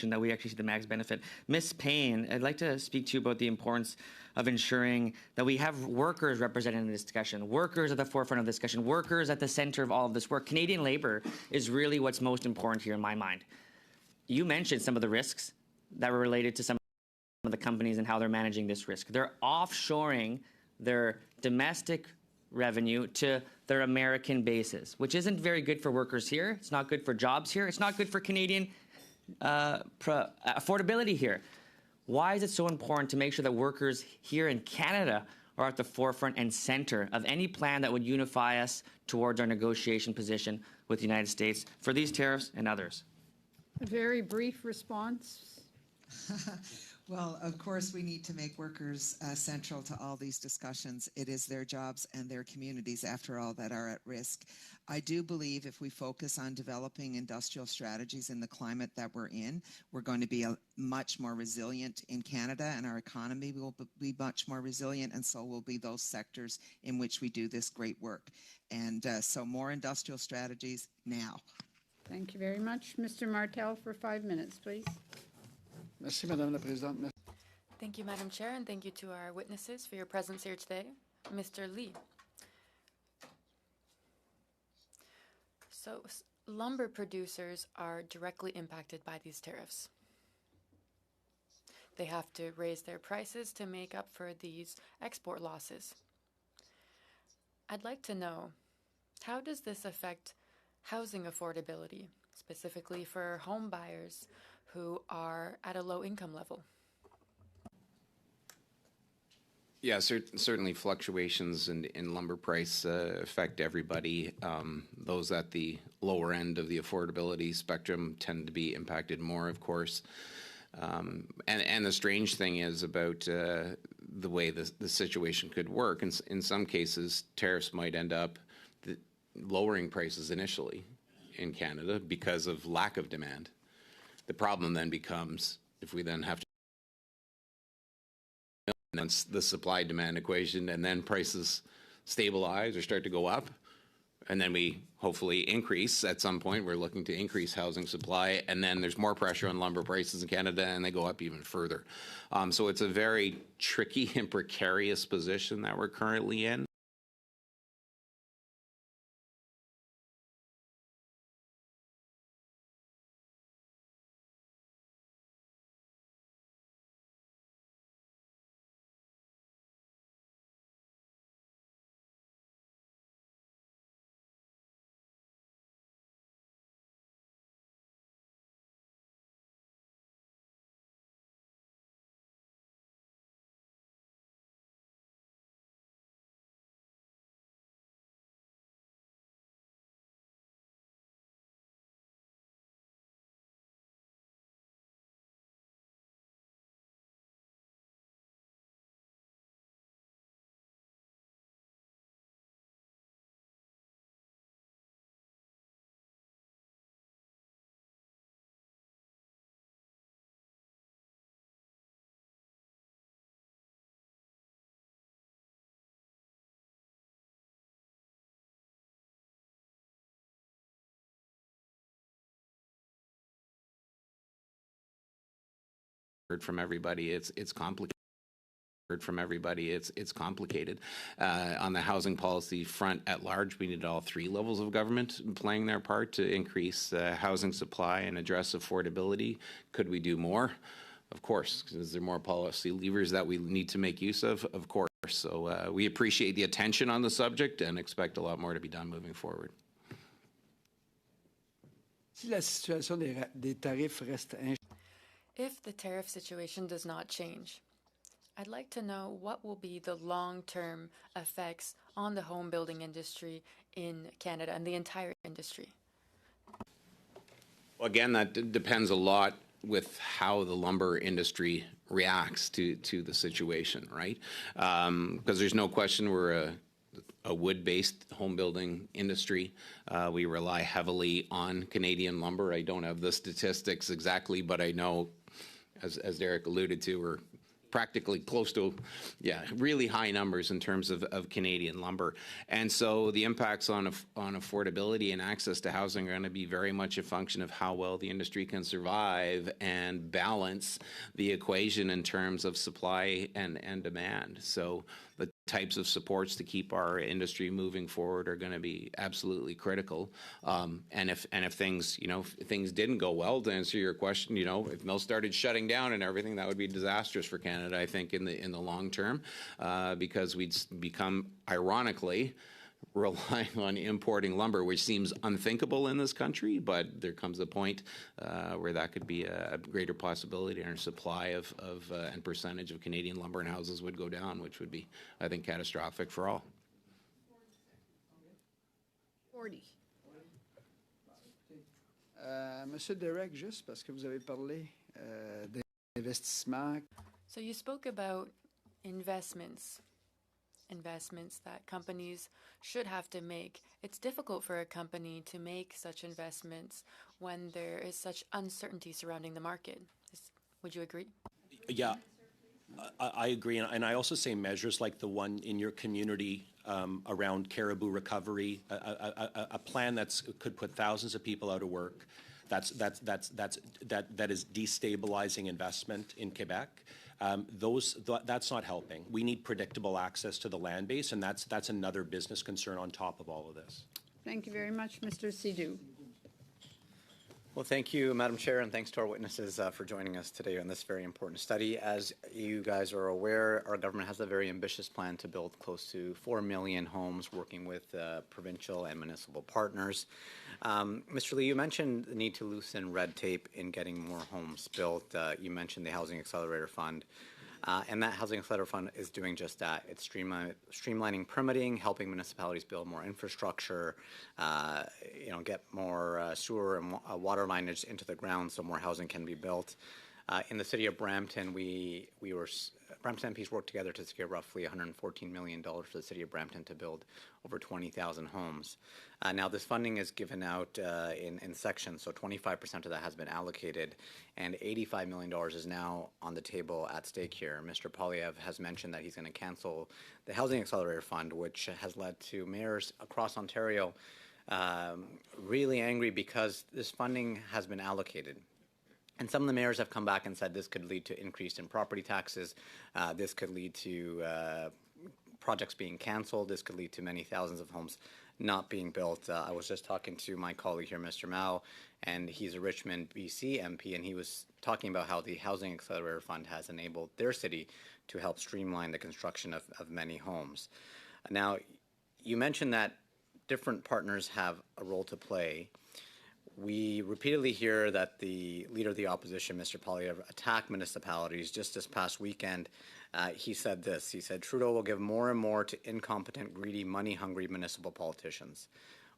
That we actually see the max benefit. Ms. Payne, I'd like to speak to you about the importance of ensuring that we have workers represented in this discussion, workers at the forefront of the discussion, workers at the center of all of this work. Canadian labor is really what's most important here in my mind. You mentioned some of the risks that were related to some of the companies and how they're managing this risk. They're offshoring their domestic revenue to their American bases, which isn't very good for workers here. It's not good for jobs here. It's not good for Canadian affordability here. Why is it so important to make sure that workers here in Canada are at the forefront and center of any plan that would unify us towards our negotiation position with the United States for these tariffs and others? A very brief response. Well, of course, we need to make workers central to all these discussions. It is their jobs and their communities, after all, that are at risk. I do believe if we focus on developing industrial strategies in the climate that we're in, we're going to be much more resilient in Canada, and our economy will be much more resilient, and so will be those sectors in which we do this great work. And so more industrial strategies now. Thank you very much. Mr. Martel for 5 minutes, please. Merci, Madame la Présidente. Thank you, Madam Chair, and thank you to our witnesses for your presence here today. Mr. Lee. So, lumber producers are directly impacted by these tariffs. They have to raise their prices to make up for these export losses. I'd like to know, how does this affect housing affordability, specifically for home buyers who are at a low income level? Yeah, certainly fluctuations in lumber price affect everybody. Those at the lower end of the affordability spectrum tend to be impacted more, of course. And the strange thing is about the way the situation could work. In some cases, tariffs might end up lowering prices initially in Canada because of lack of demand. The problem then becomes if we then have to balance the supply-demand equation, and then prices stabilize or start to go up, and then we hopefully increase at some point. We're looking to increase housing supply, and then there's more pressure on lumber prices in Canada, and they go up even further. So it's a very tricky and precarious position that we're currently in. heard from everybody, it's complicated. It's complicated. On the housing policy front at large, we need all three levels of government playing their part to increase housing supply and address affordability. Could we do more? Of course. Is there more policy levers that we need to make use of? Of course. So we appreciate the attention on the subject and expect a lot more to be done moving forward. Si la situation des tarifs reste If the tariff situation does not change, I'd like to know what will be the long-term effects on the home building industry in Canada and the entire industry. Well, again, that depends a lot with how the lumber industry reacts to the situation, right? Because there's no question we're a wood-based home building industry. We rely heavily on Canadian lumber. I don't have the statistics exactly, but I know, as Derek alluded to, we're practically close to, really high numbers in terms of Canadian lumber. And so the impacts on affordability and access to housing are going to be very much a function of how well the industry can survive and balance the equation in terms of supply and demand. So the types of supports to keep our industry moving forward are going to be absolutely critical. And if things, if things didn't go well, to answer your question, if mills started shutting down and everything, that would be disastrous for Canada, I think, in the long term, because we'd become, ironically, relying on importing lumber, which seems unthinkable in this country, but there comes a point where that could be a greater possibility, and our supply of and percentage of Canadian lumber and houses would go down, which would be, I think, catastrophic for all. 40. Monsieur Derek, juste parce que vous avez parlé d'investissement. So you spoke about investments that companies should have to make. It's difficult for a company to make such investments when there is such uncertainty surrounding the market. Would you agree? Yeah, I agree. And I also say measures like the one in your community around caribou recovery, a plan that could put thousands of people out of work. That is destabilizing investment in Quebec. That's not helping. We need predictable access to the land base, and that's another business concern on top of all of this. Thank you very much, Mr. Sidhu. Well, thank you, Madam Chair, and thanks to our witnesses for joining us today on this very important study. As you guys are aware, our government has a very ambitious plan to build close to 4 million homes, working with provincial and municipal partners. Mr. Lee, you mentioned the need to loosen red tape in getting more homes built. You mentioned the Housing Accelerator Fund. And that Housing Accelerator Fund is doing just that. It's streamlining permitting, helping municipalities build more infrastructure, get more sewer and water lineage into the ground so more housing can be built. In the city of Brampton, Brampton MPs worked together to secure roughly $114 million for the city of Brampton to build over 20,000 homes. Now, this funding is given out in sections, so 25% of that has been allocated, and $85 million is now on the table at stake here. Mr. Poilievre has mentioned that he's going to cancel the Housing Accelerator Fund, which has led to mayors across Ontario really angry because this funding has been allocated. And some of the mayors have come back and said this could lead to increase in property taxes. This could lead to projects being canceled. This could lead to many thousands of homes not being built. I was just talking to my colleague here, Mr. Mao, and he's a Richmond, BC MP, and he was talking about how the Housing Accelerator Fund has enabled their city to help streamline the construction of many homes. Now, you mentioned that different partners have a role to play. We repeatedly hear that the leader of the opposition, Mr. Poilievre, attacked municipalities. Just this past weekend, he said this. He said, Trudeau will give more and more to incompetent, greedy, money-hungry municipal politicians.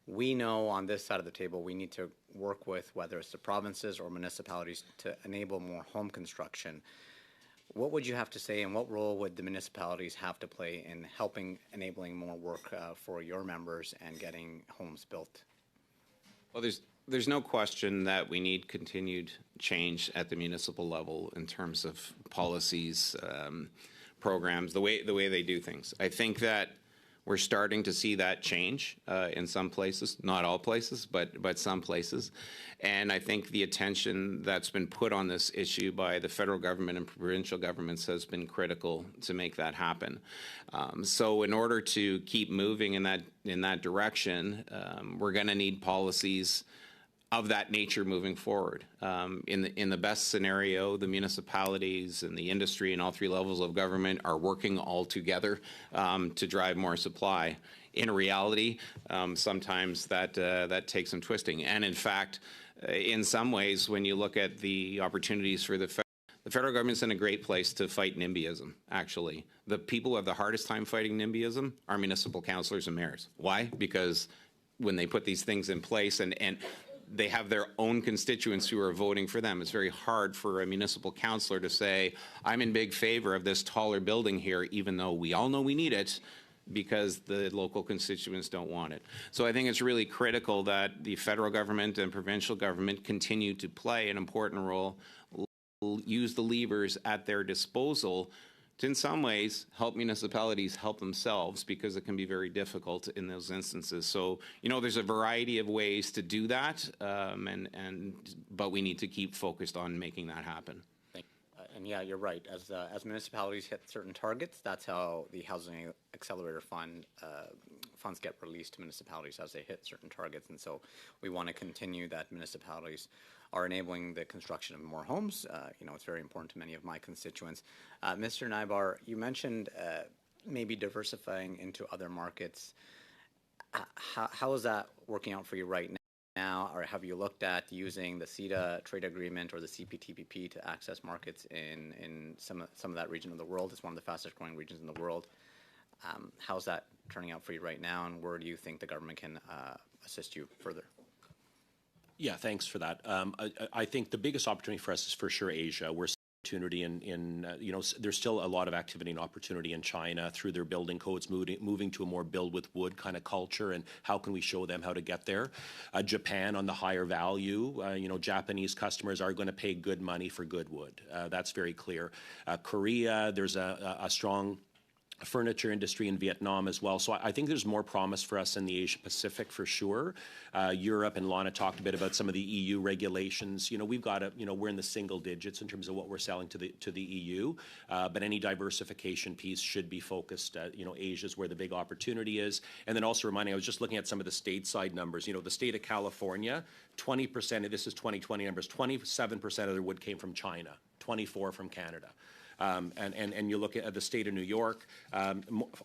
We know on this side of the table we need to work with, whether it's the provinces or municipalities, to enable more home construction. What would you have to say, and what role would the municipalities have to play in enabling more work for your members and getting homes built? Well, there's no question that we need continued change at the municipal level in terms of policies, programs, the way they do things. I think that We're starting to see that change in some places, not all places, but some places. And I think the attention that's been put on this issue by the federal government and provincial governments has been critical to make that happen. So in order to keep moving in that direction, we're going to need policies of that nature moving forward. In the best scenario, the municipalities and the industry and all three levels of government are working all together to drive more supply. In reality, sometimes that takes some twisting. And in fact, in some ways, when you look at the opportunities for the federal government's in a great place to fight NIMBYism, actually. The people who have the hardest time fighting NIMBYism are municipal councillors and mayors. Why? Because when they put these things in place and they have their own constituents who are voting for them. It's very hard for a municipal councillor to say, I'm in big favor of this taller building here, even though we all know we need it, because the local constituents don't want it. So I think it's really critical that the federal government and provincial government continue to play an important role, use the levers at their disposal to, in some ways, help municipalities help themselves, because it can be very difficult in those instances. So, there's a variety of ways to do that, but we need to keep focused on making that happen. And yeah, you're right. As municipalities hit certain targets, that's how the Housing Accelerator Fund funds get released to municipalities as they hit certain targets. And so we want to continue that municipalities are enabling the construction of more homes. It's very important to many of my constituents. Mr. Nighbor, you mentioned maybe diversifying into other markets. How is that working out for you right now? Or have you looked at using the CETA trade agreement or the CPTPP to access markets in some of that region of the world? It's one of the fastest growing regions in the world. How's that turning out for you right now, and where do you think the government can assist you further? Yeah, thanks for that. I think the biggest opportunity for us is for sure Asia. We're opportunity there's still a lot of activity and opportunity in China through their building codes, moving to a more build with wood kind of culture, and how can we show them how to get there? Japan on the higher value, Japanese customers are going to pay good money for good wood. That's very clear. Korea, there's a strong furniture industry in Vietnam as well. So I think there's more promise for us in the Asia Pacific for sure. Europe, and Lana talked a bit about some of the EU regulations. We've got we're in the single digits in terms of what we're selling to the EU, but any diversification piece should be focused at, Asia's where the big opportunity is. And then also reminding, I was just looking at some of the stateside numbers. The state of California, 20%, this is 2020 numbers, 27% of their wood came from China, 24% from Canada. And you look at the state of New York,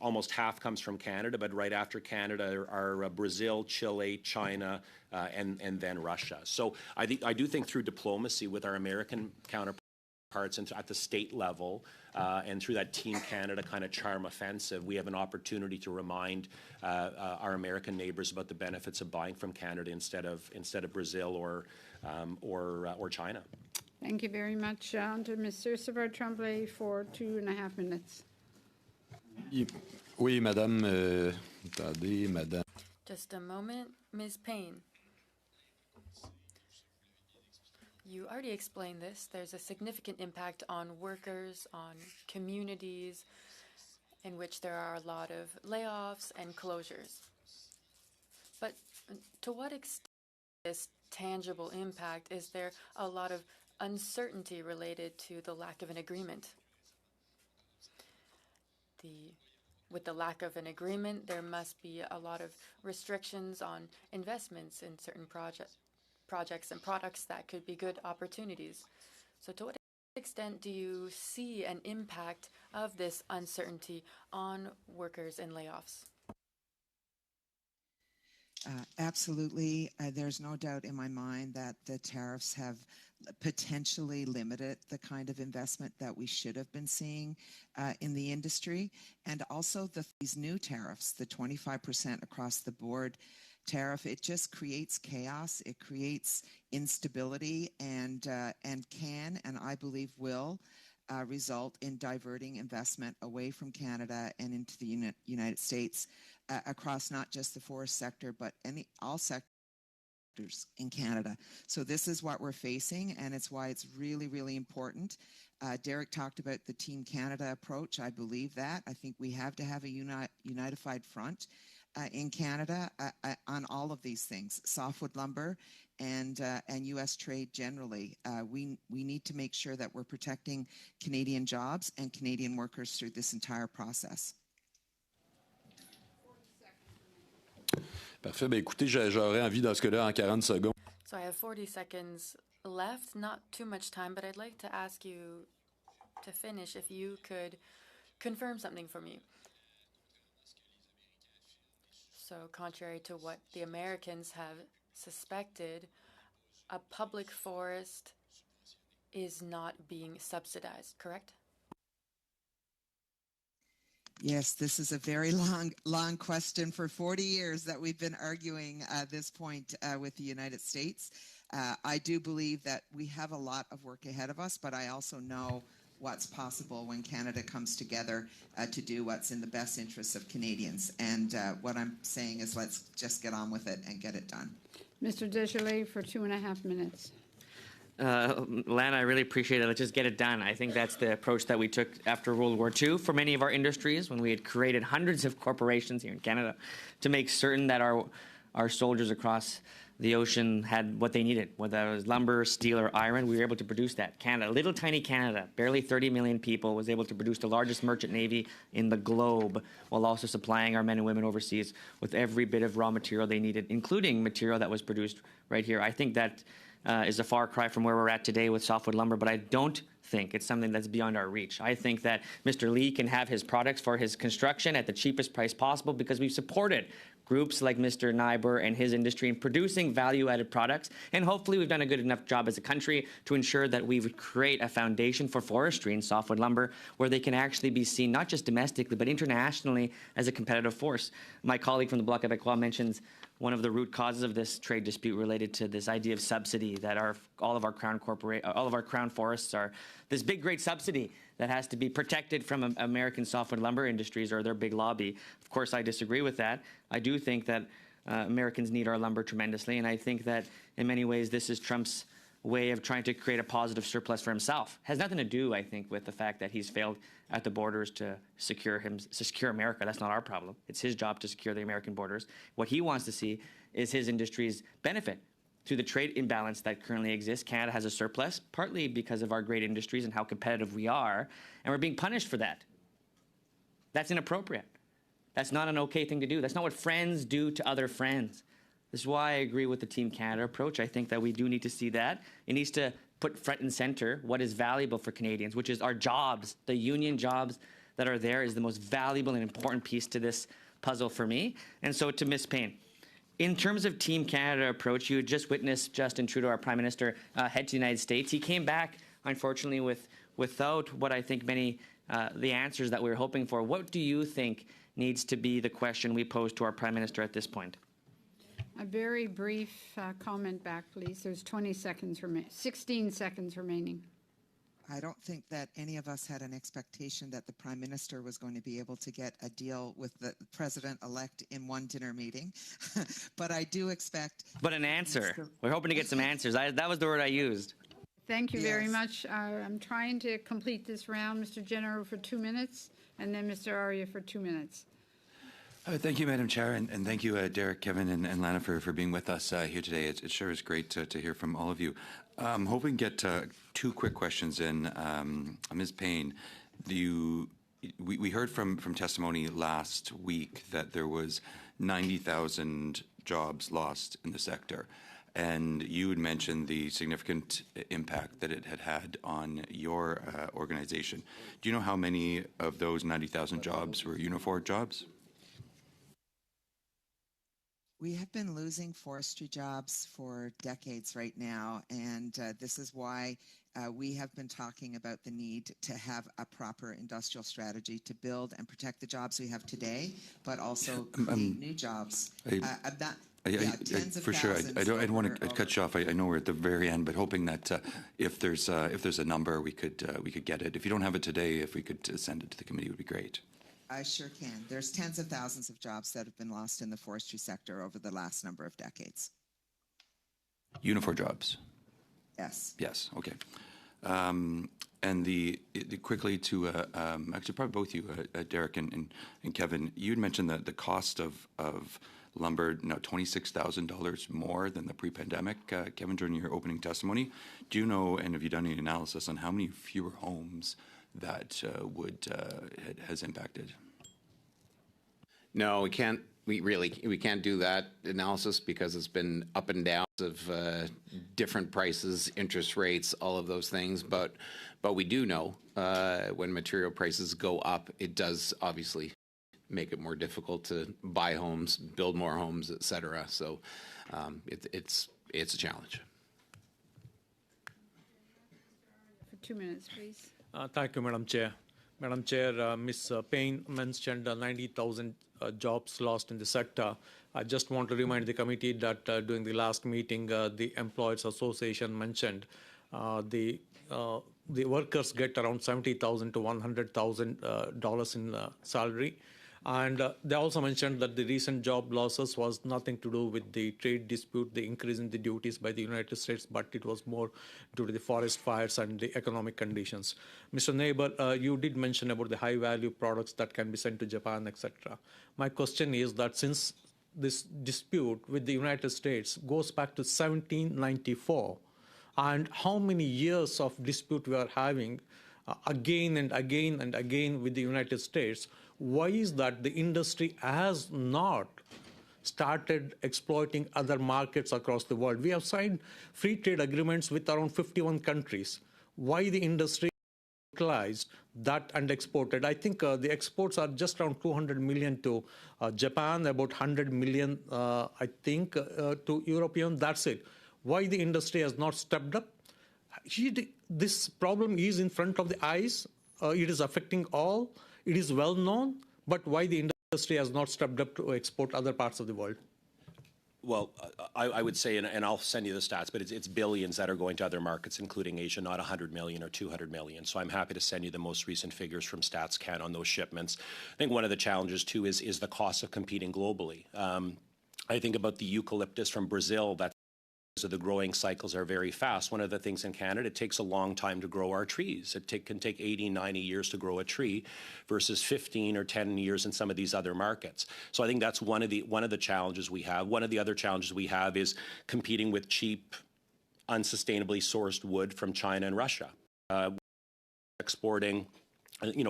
almost half comes from Canada, but right after Canada are Brazil, Chile, China, and then Russia. So I do think through diplomacy with our American counterparts and at the state level, and through that Team Canada kind of charm offensive, we have an opportunity to remind our American neighbors about the benefits of buying from Canada instead of Brazil or China. Thank you very much, to Mr. Savard-Tremblay for 2.5 minutes. Oui, Madame. Attendez, Madame. Just a moment. Ms. Payne. You already explained this. There's a significant impact on workers, on communities in which there are a lot of layoffs and closures. But to what extent this tangible impact? Is there a lot of uncertainty related to the lack of an agreement? With the lack of an agreement, there must be a lot of restrictions on investments in certain projects and products that could be good opportunities. So to what extent do you see an impact of this uncertainty on workers and layoffs? Absolutely. There's no doubt in my mind that the tariffs have potentially limited the kind of investment that we should have been seeing in the industry. And also these new tariffs, the 25% across the board tariff, it just creates chaos. It creates instability and can, and I believe will, result in diverting investment away from Canada and into the United States across not just the forest sector, but all sectors in Canada. So this is what we're facing, and it's why it's really, really important Derek talked about the Team Canada approach. I believe that. I think we have to have a unified front in Canada on all of these things, softwood lumber and U.S. trade generally. We need to make sure that we're protecting Canadian jobs and Canadian workers through this entire process. Parfait. Ben, écoutez, j'aurais envie dans ce cas-là, en 40 secondes. So I have 40 seconds left, not too much time, but I'd like to ask you to finish if you could confirm something for me. So contrary to what the Americans have suspected, a public forest is not being subsidized, correct? Yes, this is a very long question for 40 years that we've been arguing this point with the United States. I do believe that we have a lot of work ahead of us, but I also know what's possible when Canada comes together to do what's in the best interests of Canadians. And what I'm saying is let's just get on with it and get it done. Mr. Desjardins for 2.5 minutes. Lana, I really appreciate it. Let's just get it done. I think that's the approach that we took after World War II for many of our industries when we had created hundreds of corporations here in Canada to make certain that our soldiers across the ocean had what they needed, whether it was lumber, steel, or iron. We were able to produce that. Canada, little tiny Canada, barely 30 million people, was able to produce the largest merchant navy in the globe while also supplying our men and women overseas with every bit of raw material they needed, including material that was produced right here. I think that is a far cry from where we're at today with softwood lumber, but I don't think it's something that's beyond our reach. I think that Mr. Lee can have his products for his construction at the cheapest price possible because we've supported groups like Mr. Nighbor and his industry in producing value-added products, and hopefully we've done a good enough job as a country to ensure that we would create a foundation for forestry and softwood lumber where they can actually be seen not just domestically but internationally as a competitive force. My colleague from the Bloc Québécois mentions one of the root causes of this trade dispute related to this idea of subsidy, that all of our crown forests are this big, great subsidy that has to be protected from American softwood lumber industries or their big lobby. Of course, I disagree with that. I do think that Americans need our lumber tremendously, and I think that in many ways this is Trump's way of trying to create a positive surplus for himself. Has nothing to do, I think, with the fact that he's failed at the borders to secure America. That's not our problem. It's his job to secure the American borders. What he wants to see is his industries benefit through the trade imbalance that currently exists. Canada has a surplus, partly because of our great industries and how competitive we are, and we're being punished for that. That's inappropriate. That's not an okay thing to do. That's not what friends do to other friends. This is why I agree with the Team Canada approach. I think that we do need to see that. It needs to put front and center what is valuable for Canadians, which is our jobs. The union jobs that are there is the most valuable and important piece to this puzzle for me. And so to Ms. Payne, in terms of Team Canada approach, you had just witnessed Justin Trudeau, our Prime Minister, head to the United States. He came back, unfortunately, without what I think many, the answers that we were hoping for. What do you think needs to be the question we pose to our Prime Minister at this point? A very brief comment back, please. There's 16 seconds remaining. I don't think that any of us had an expectation that the Prime Minister was going to be able to get a deal with the President-elect in one dinner meeting. But I do expect... But an answer. We're hoping to get some answers. That was the word I used. Thank you very much. I'm trying to complete this round. Mr. General for 2 minutes, and then Mr. Arya for 2 minutes. Thank you, Madam Chair, and thank you, Derek, Kevin, and Lana for being with us here today. It sure is great to hear from all of you. I'm hoping to get 2 quick questions in. Ms. Payne, we heard from testimony last week that there was 90,000 jobs lost in the sector, and you had mentioned the significant impact that it had had on your organization. Do you know how many of those 90,000 jobs were Unifor jobs? We have been losing forestry jobs for decades right now, and this is why we have been talking about the need to have a proper industrial strategy to build and protect the jobs we have today, but also create new jobs. Tens of for sure, I don't want to cut you off. I know we're at the very end, but hoping that if there's a number, we could get it. If you don't have it today, if we could send it to the committee, it would be great. I sure can. There's tens of thousands of jobs that have been lost in the forestry sector over the last number of decades. Unifor jobs? Yes. Yes, okay. And quickly to actually probably both you, Derek and Kevin, you had mentioned that the cost of lumber now $26,000 more than the pre-pandemic. Kevin, during your opening testimony, do you know, and have you done any analysis on how many fewer homes that has impacted? No, we can't. We can't do that analysis because it's been up and down of different prices, interest rates, all of those things. But we do know when material prices go up, it does obviously make it more difficult to buy homes, build more homes, etc. So it's a challenge. For 2 minutes, please. Thank you, Madam Chair. Madam Chair, Ms. Payne mentioned 90,000 jobs lost in the sector. I just want to remind the committee that during the last meeting, the Employers Association mentioned the workers get around $70,000 to $100,000 in salary. And they also mentioned that the recent job losses was nothing to do with the trade dispute, the increase in the duties by the United States, but it was more due to the forest fires and the economic conditions. Mr. Nighbor, you did mention about the high-value products that can be sent to Japan, etc. My question is that since this dispute with the United States goes back to 1794, and how many years of dispute we are having again and again and again with the United States, why is that the industry has not started exploiting other markets across the world? We have signed free trade agreements with around 51 countries. Why the industry utilized that and exported? I think the exports are just around 200 million to Japan, about 100 million, I think, to European. That's it. Why the industry has not stepped up? This problem is in front of the eyes. It is affecting all. It is well known, but why the industry has not stepped up to export other parts of the world? Well, I would say, and I'll send you the stats, but it's billions that are going to other markets, including Asia, not 100 million or 200 million. So I'm happy to send you the most recent figures from StatsCan on those shipments. I think one of the challenges, too, is the cost of competing globally. I think about the eucalyptus from Brazil so the growing cycles are very fast. One of the things in Canada, it takes a long time to grow our trees. It can take 80, 90 years to grow a tree versus 15 or 10 years in some of these other markets. So I think that's one of the challenges we have. One of the other challenges we have is competing with cheap, unsustainably sourced wood from China and Russia. Exporting,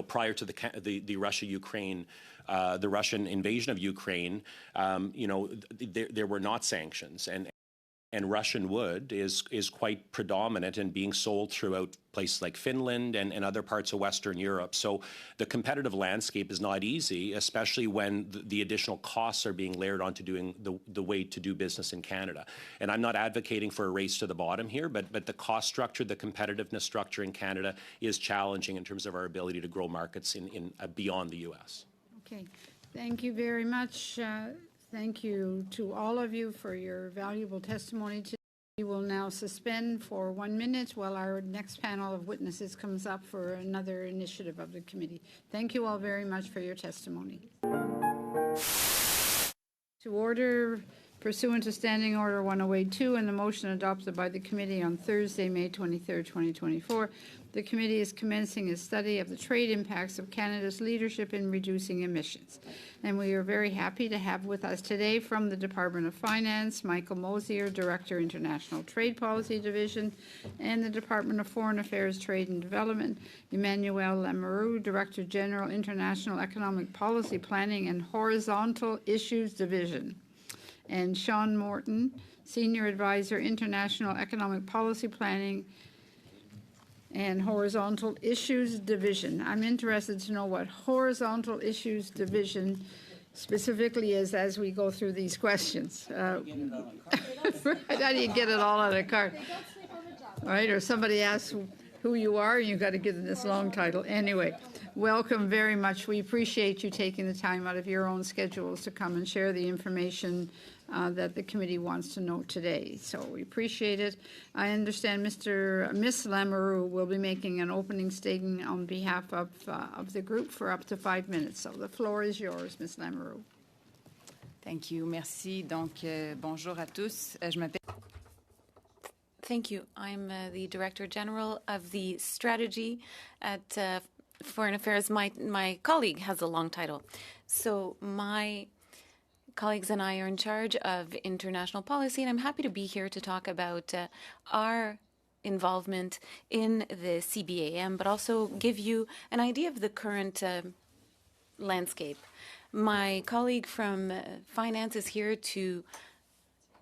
prior to the Russia-Ukraine, the Russian invasion of Ukraine, there were not sanctions, and Russian wood is quite predominant in being sold throughout places like Finland and other parts of Western Europe. So the competitive landscape is not easy, especially when the additional costs are being layered onto doing the way to do business in Canada. And I'm not advocating for a race to the bottom here, but the cost structure, the competitiveness structure in Canada is challenging in terms of our ability to grow markets in beyond the U.S. Okay, thank you very much. Thank you to all of you for your valuable testimony today. We will now suspend for 1 minute while our next panel of witnesses comes up for another initiative of the committee. Thank you all very much for your testimony. To order, pursuant to Standing Order 1082 and the motion adopted by the committee on Thursday, May 23, 2024, the committee is commencing a study of the trade impacts of Canada's leadership in reducing emissions. And we are very happy to have with us today from the Department of Finance, Michael Mosier, Director, International Trade Policy Division, and the Department of Foreign Affairs, Trade and Development, Emmanuelle Lamoureux, Director General, International Economic Policy Planning and Horizontal Issues Division, and Shawn Morton, Senior Advisor, International Economic Policy Planning and Horizontal Issues Division. I'm interested to know what Horizontal Issues Division specifically is as we go through these questions. How do you get it all on a card? All right, or somebody asks who you are, and you've got to give them this long title. Anyway, welcome very much. We appreciate you taking the time out of your own schedules to come and share the information that the committee wants to know today. So we appreciate it. I understand Miss Lamoureux will be making an opening statement on behalf of the group for up to 5 minutes. So the floor is yours, Miss Lamoureux. Thank you. Merci. Donc, bonjour à tous. Je m'appelle Thank you. I'm the Director General of the Strategy at Foreign Affairs. My colleague has a long title. So my colleagues and I are in charge of international policy, and I'm happy to be here to talk about our involvement in the CBAM, but also give you an idea of the current landscape. My colleague from Finance is here to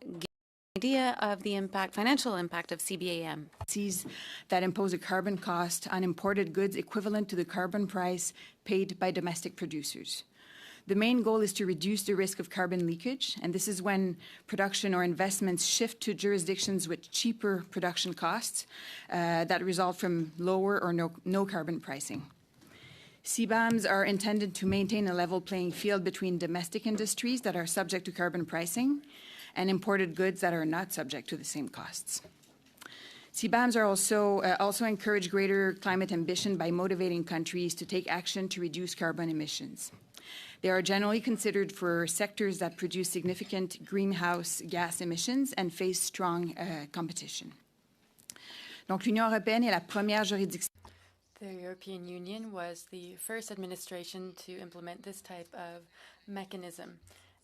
give an idea of the financial impact of CBAM. That impose a carbon cost on imported goods equivalent to the carbon price paid by domestic producers. The main goal is to reduce the risk of carbon leakage, and this is when production or investments shift to jurisdictions with cheaper production costs that result from lower or no carbon pricing. CBAMs are intended to maintain a level playing field between domestic industries that are subject to carbon pricing and imported goods that are not subject to the same costs. CBAMs are also encourage greater climate ambition by motivating countries to take action to reduce carbon emissions. They are generally considered for sectors that produce significant greenhouse gas emissions and face strong competition. Donc, l'Union européenne est la première juridiction. The European Union was the first administration to implement this type of mechanism,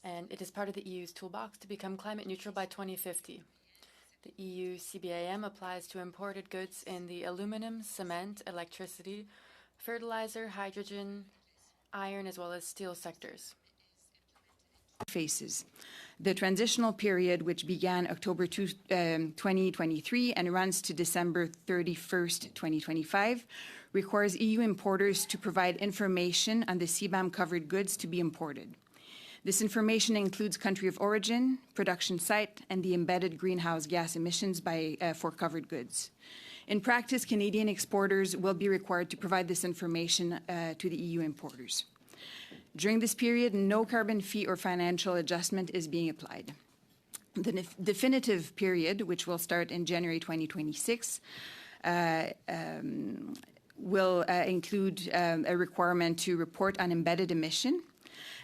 and it is part of the EU's toolbox to become climate neutral by 2050. The EU CBAM applies to imported goods in the aluminum, cement, electricity, fertilizer, hydrogen, iron, as well as steel sectors. Phases. The transitional period, which began October 2023 and runs to December 31st, 2025, requires EU importers to provide information on the CBAM-covered goods to be imported. This information includes country of origin, production site, and the embedded greenhouse gas emissions for covered goods. In practice, Canadian exporters will be required to provide this information to the EU importers. During this period, no carbon fee or financial adjustment is being applied. The definitive period, which will start in January 2026, will include a requirement to report on embedded emission,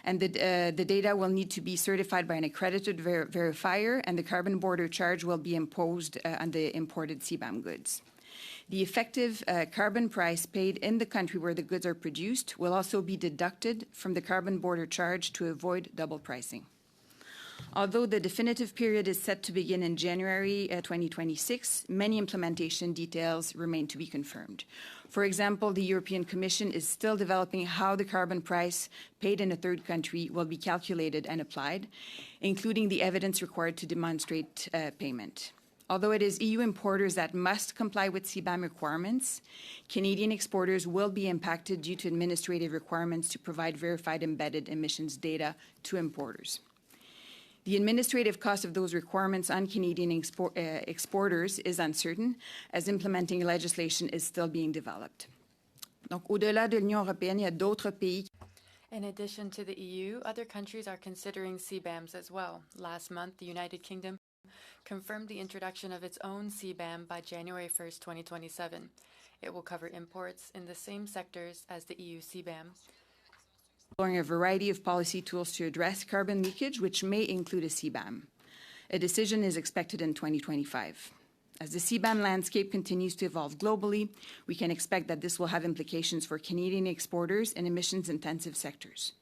and the data will need to be certified by an accredited verifier, and the carbon border charge will be imposed on the imported CBAM goods. The effective carbon price paid in the country where the goods are produced will also be deducted from the carbon border charge to avoid double pricing. Although the definitive period is set to begin in January 2026, many implementation details remain to be confirmed. For example, the European Commission is still developing how the carbon price paid in a third country will be calculated and applied, including the evidence required to demonstrate payment. Although it is EU importers that must comply with CBAM requirements, Canadian exporters will be impacted due to administrative requirements to provide verified embedded emissions data to importers. The administrative cost of those requirements on Canadian exporters is uncertain, as implementing legislation is still being developed. Donc, au-delà de l'Union européenne, il y a d'autres pays. In addition to the EU, other countries are considering CBAMs as well. Last month, the United Kingdom confirmed the introduction of its own CBAM by January 1st, 2027. It will cover imports in the same sectors as the EU CBAM. Exploring a variety of policy tools to address carbon leakage, which may include a CBAM. A decision is expected in 2025. As the CBAM landscape continues to evolve globally, we can expect that this will have implications for Canadian exporters in emissions-intensive sectors.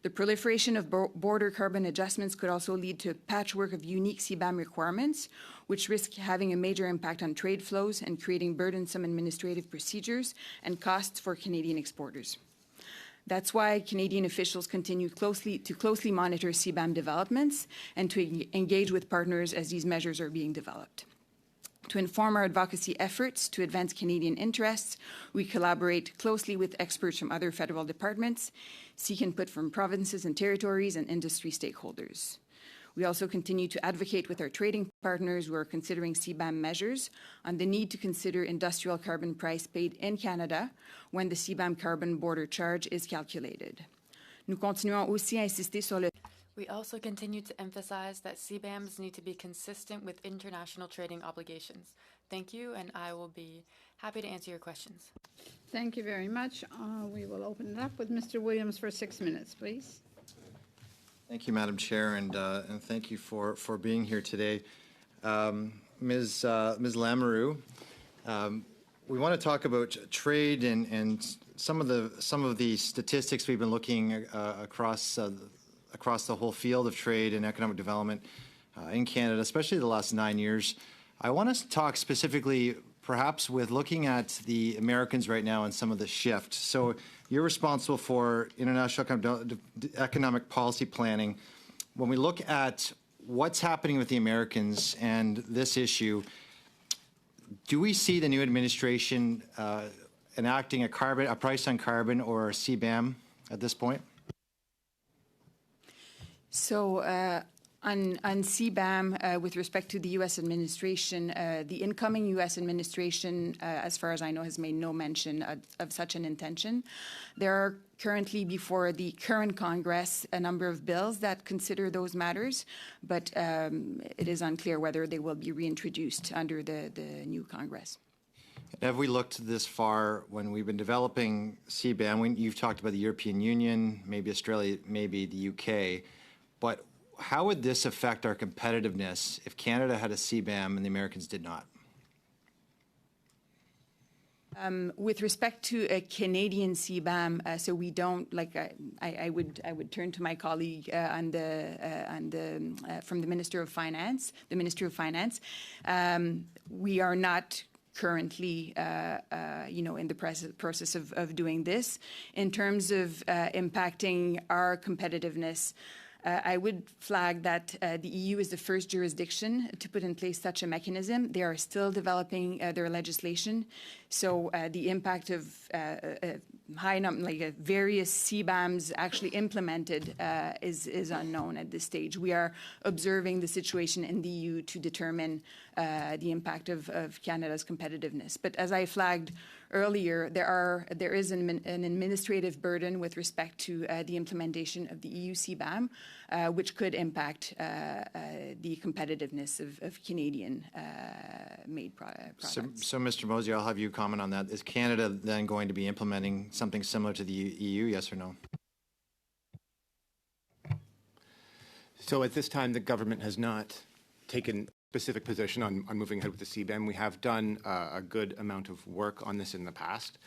The proliferation of border carbon adjustments could also lead to a patchwork of unique CBAM requirements, which risk having a major impact on trade flows and creating burdensome administrative procedures and costs for Canadian exporters. That's why Canadian officials continue to closely monitor CBAM developments and to engage with partners as these measures are being developed. To inform our advocacy efforts to advance Canadian interests, we collaborate closely with experts from other federal departments, seek input from provinces and territories and industry stakeholders. We also continue to advocate with our trading partners who are considering CBAM measures on the need to consider industrial carbon price paid in Canada when the CBAM carbon border charge is calculated. Nous continuons aussi à insister sur le We also continue to emphasize that CBAMs need to be consistent with international trading obligations. Thank you, and I will be happy to answer your questions. Thank you very much. We will open it up with Mr. Williams for 6 minutes, please. Thank you, Madam Chair, and thank you for being here today. Ms. Lamoureux. We want to talk about trade and some of the statistics we've been looking across the whole field of trade and economic development in Canada, especially the last 9 years. I want us to talk specifically, perhaps, with looking at the Americans right now and some of the shift. So you're responsible for international economic policy planning. When we look at what's happening with the Americans and this issue, do we see the new administration enacting a price on carbon or a CBAM at this point? So on CBAM, with respect to the U.S. administration, the incoming U.S. administration, as far as I know, has made no mention of such an intention. There are currently before the current Congress a number of bills that consider those matters, but it is unclear whether they will be reintroduced under the new Congress. Have we looked this far when we've been developing CBAM? You've talked about the European Union, maybe Australia, maybe the UK, but how would this affect our competitiveness if Canada had a CBAM and the Americans did not? With respect to a Canadian CBAM, so we don't I would turn to my colleague from the Minister of Finance, the Ministry of Finance. We are not currently, in the process of doing this. In terms of impacting our competitiveness, I would flag that the EU is the first jurisdiction to put in place such a mechanism. They are still developing their legislation, so the impact of various CBAMs actually implemented is unknown at this stage. We are observing the situation in the EU to determine the impact of Canada's competitiveness. But as I flagged earlier, there is an administrative burden with respect to the implementation of the EU CBAM, which could impact the competitiveness of Canadian-made products. So, Mr. Mosier, I'll have you comment on that. Is Canada then going to be implementing something similar to the EU, yes or no? So at this time, the government has not taken specific position on moving ahead with the CBAM. We have done a good amount of work on this in the past.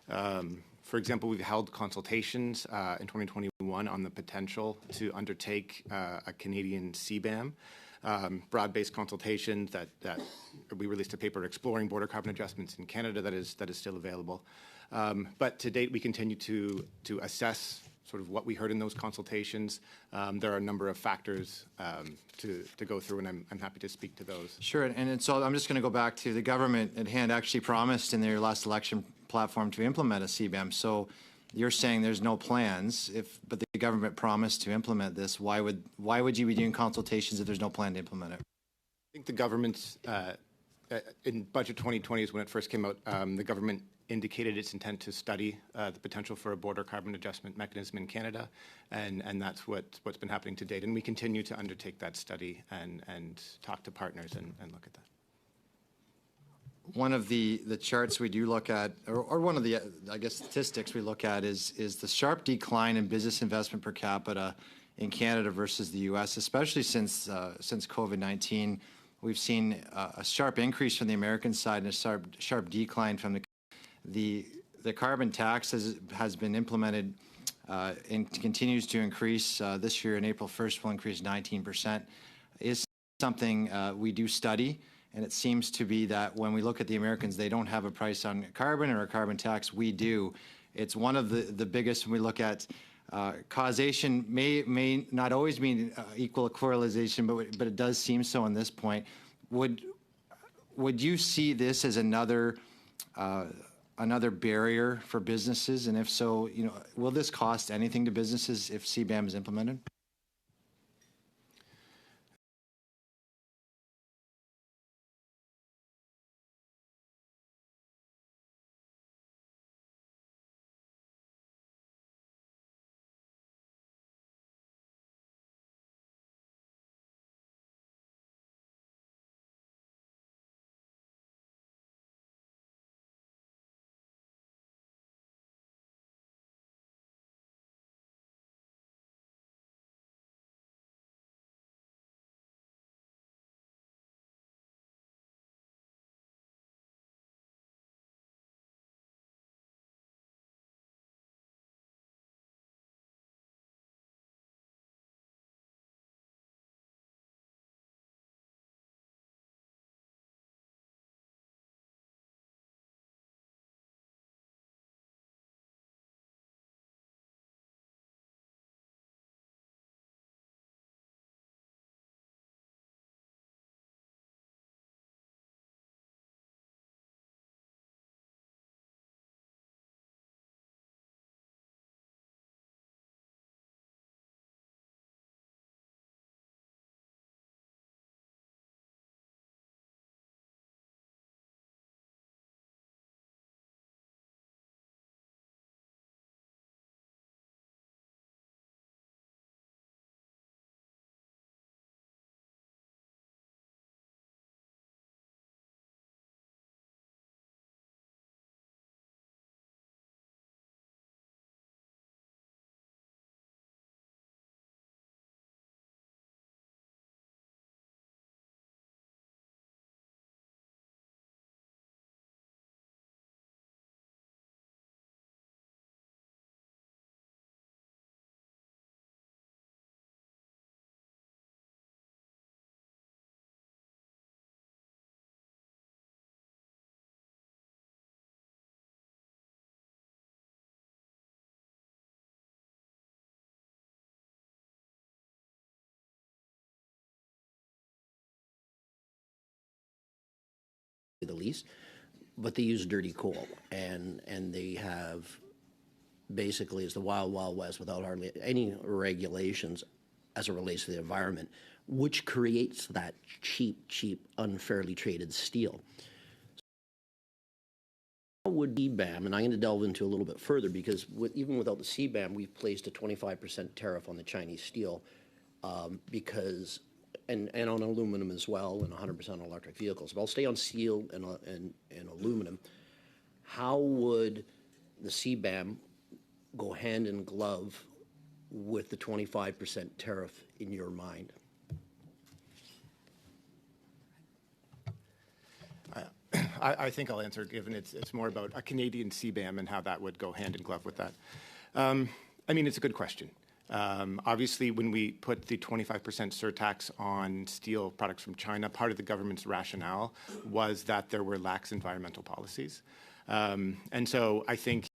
For example, we've held consultations in 2021 on the potential to undertake a Canadian CBAM, broad-based consultations that we released a paper exploring border carbon adjustments in Canada that is still available. But to date, we continue to assess sort of what we heard in those consultations. There are a number of factors to go through, and I'm happy to speak to those. Sure, and so I'm just going to go back to the government at hand actually promised in their last election platform to implement a CBAM. So you're saying there's no plans, but the government promised to implement this. Why would you be doing consultations if there's no plan to implement it? I think the government's, in Budget 2020 is when it first came out, the government indicated its intent to study the potential for a border carbon adjustment mechanism in Canada, and that's what's been happening to date. And we continue to undertake that study and talk to partners and look at that. One of the charts we do look at, or one of the, I guess, statistics we look at is the sharp decline in business investment per capita in Canada versus the U.S., especially since COVID-19. We've seen a sharp increase from the American side and a sharp decline from the carbon tax has been implemented and continues to increase. This year, in April 1st, will increase 19%. Is something we do study, and it seems to be that when we look at the Americans, they don't have a price on carbon or a carbon tax. We do. It's one of the biggest when we look at causation. May not always mean equal correlation, but it does seem so in this point. Would you see this as another barrier for businesses? And if so, will this cost anything to businesses if CBAM is implemented? the least, but they use dirty coal, and they have basically it's the wild, wild west without hardly any regulations as it relates to the environment, which creates that cheap, unfairly traded steel. How would CBAM, and I'm going to delve into a little bit further because even without the CBAM, we've placed a 25% tariff on the Chinese steel because, and on aluminum as well, and 100% on electric vehicles. But I'll stay on steel and aluminum. How would the CBAM go hand in glove with the 25% tariff in your mind? I think I'll answer, given it's more about a Canadian CBAM and how that would go hand in glove with that. I mean, it's a good question. Obviously, when we put the 25% surtax on steel products from China, part of the government's rationale was that there were lax environmental policies. And so I think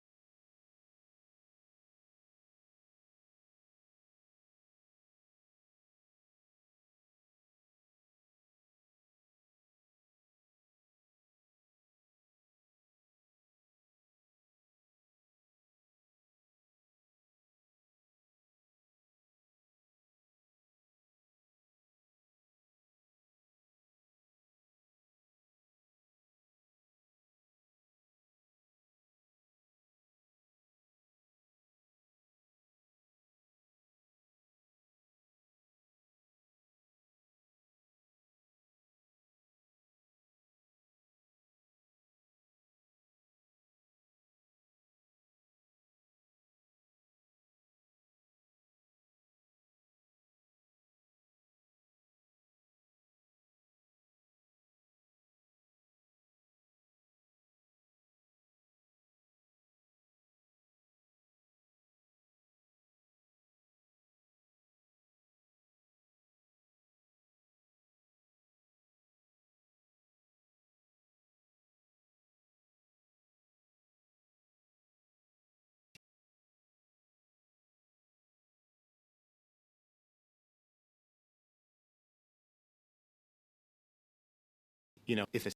if it's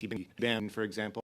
even ban, for example,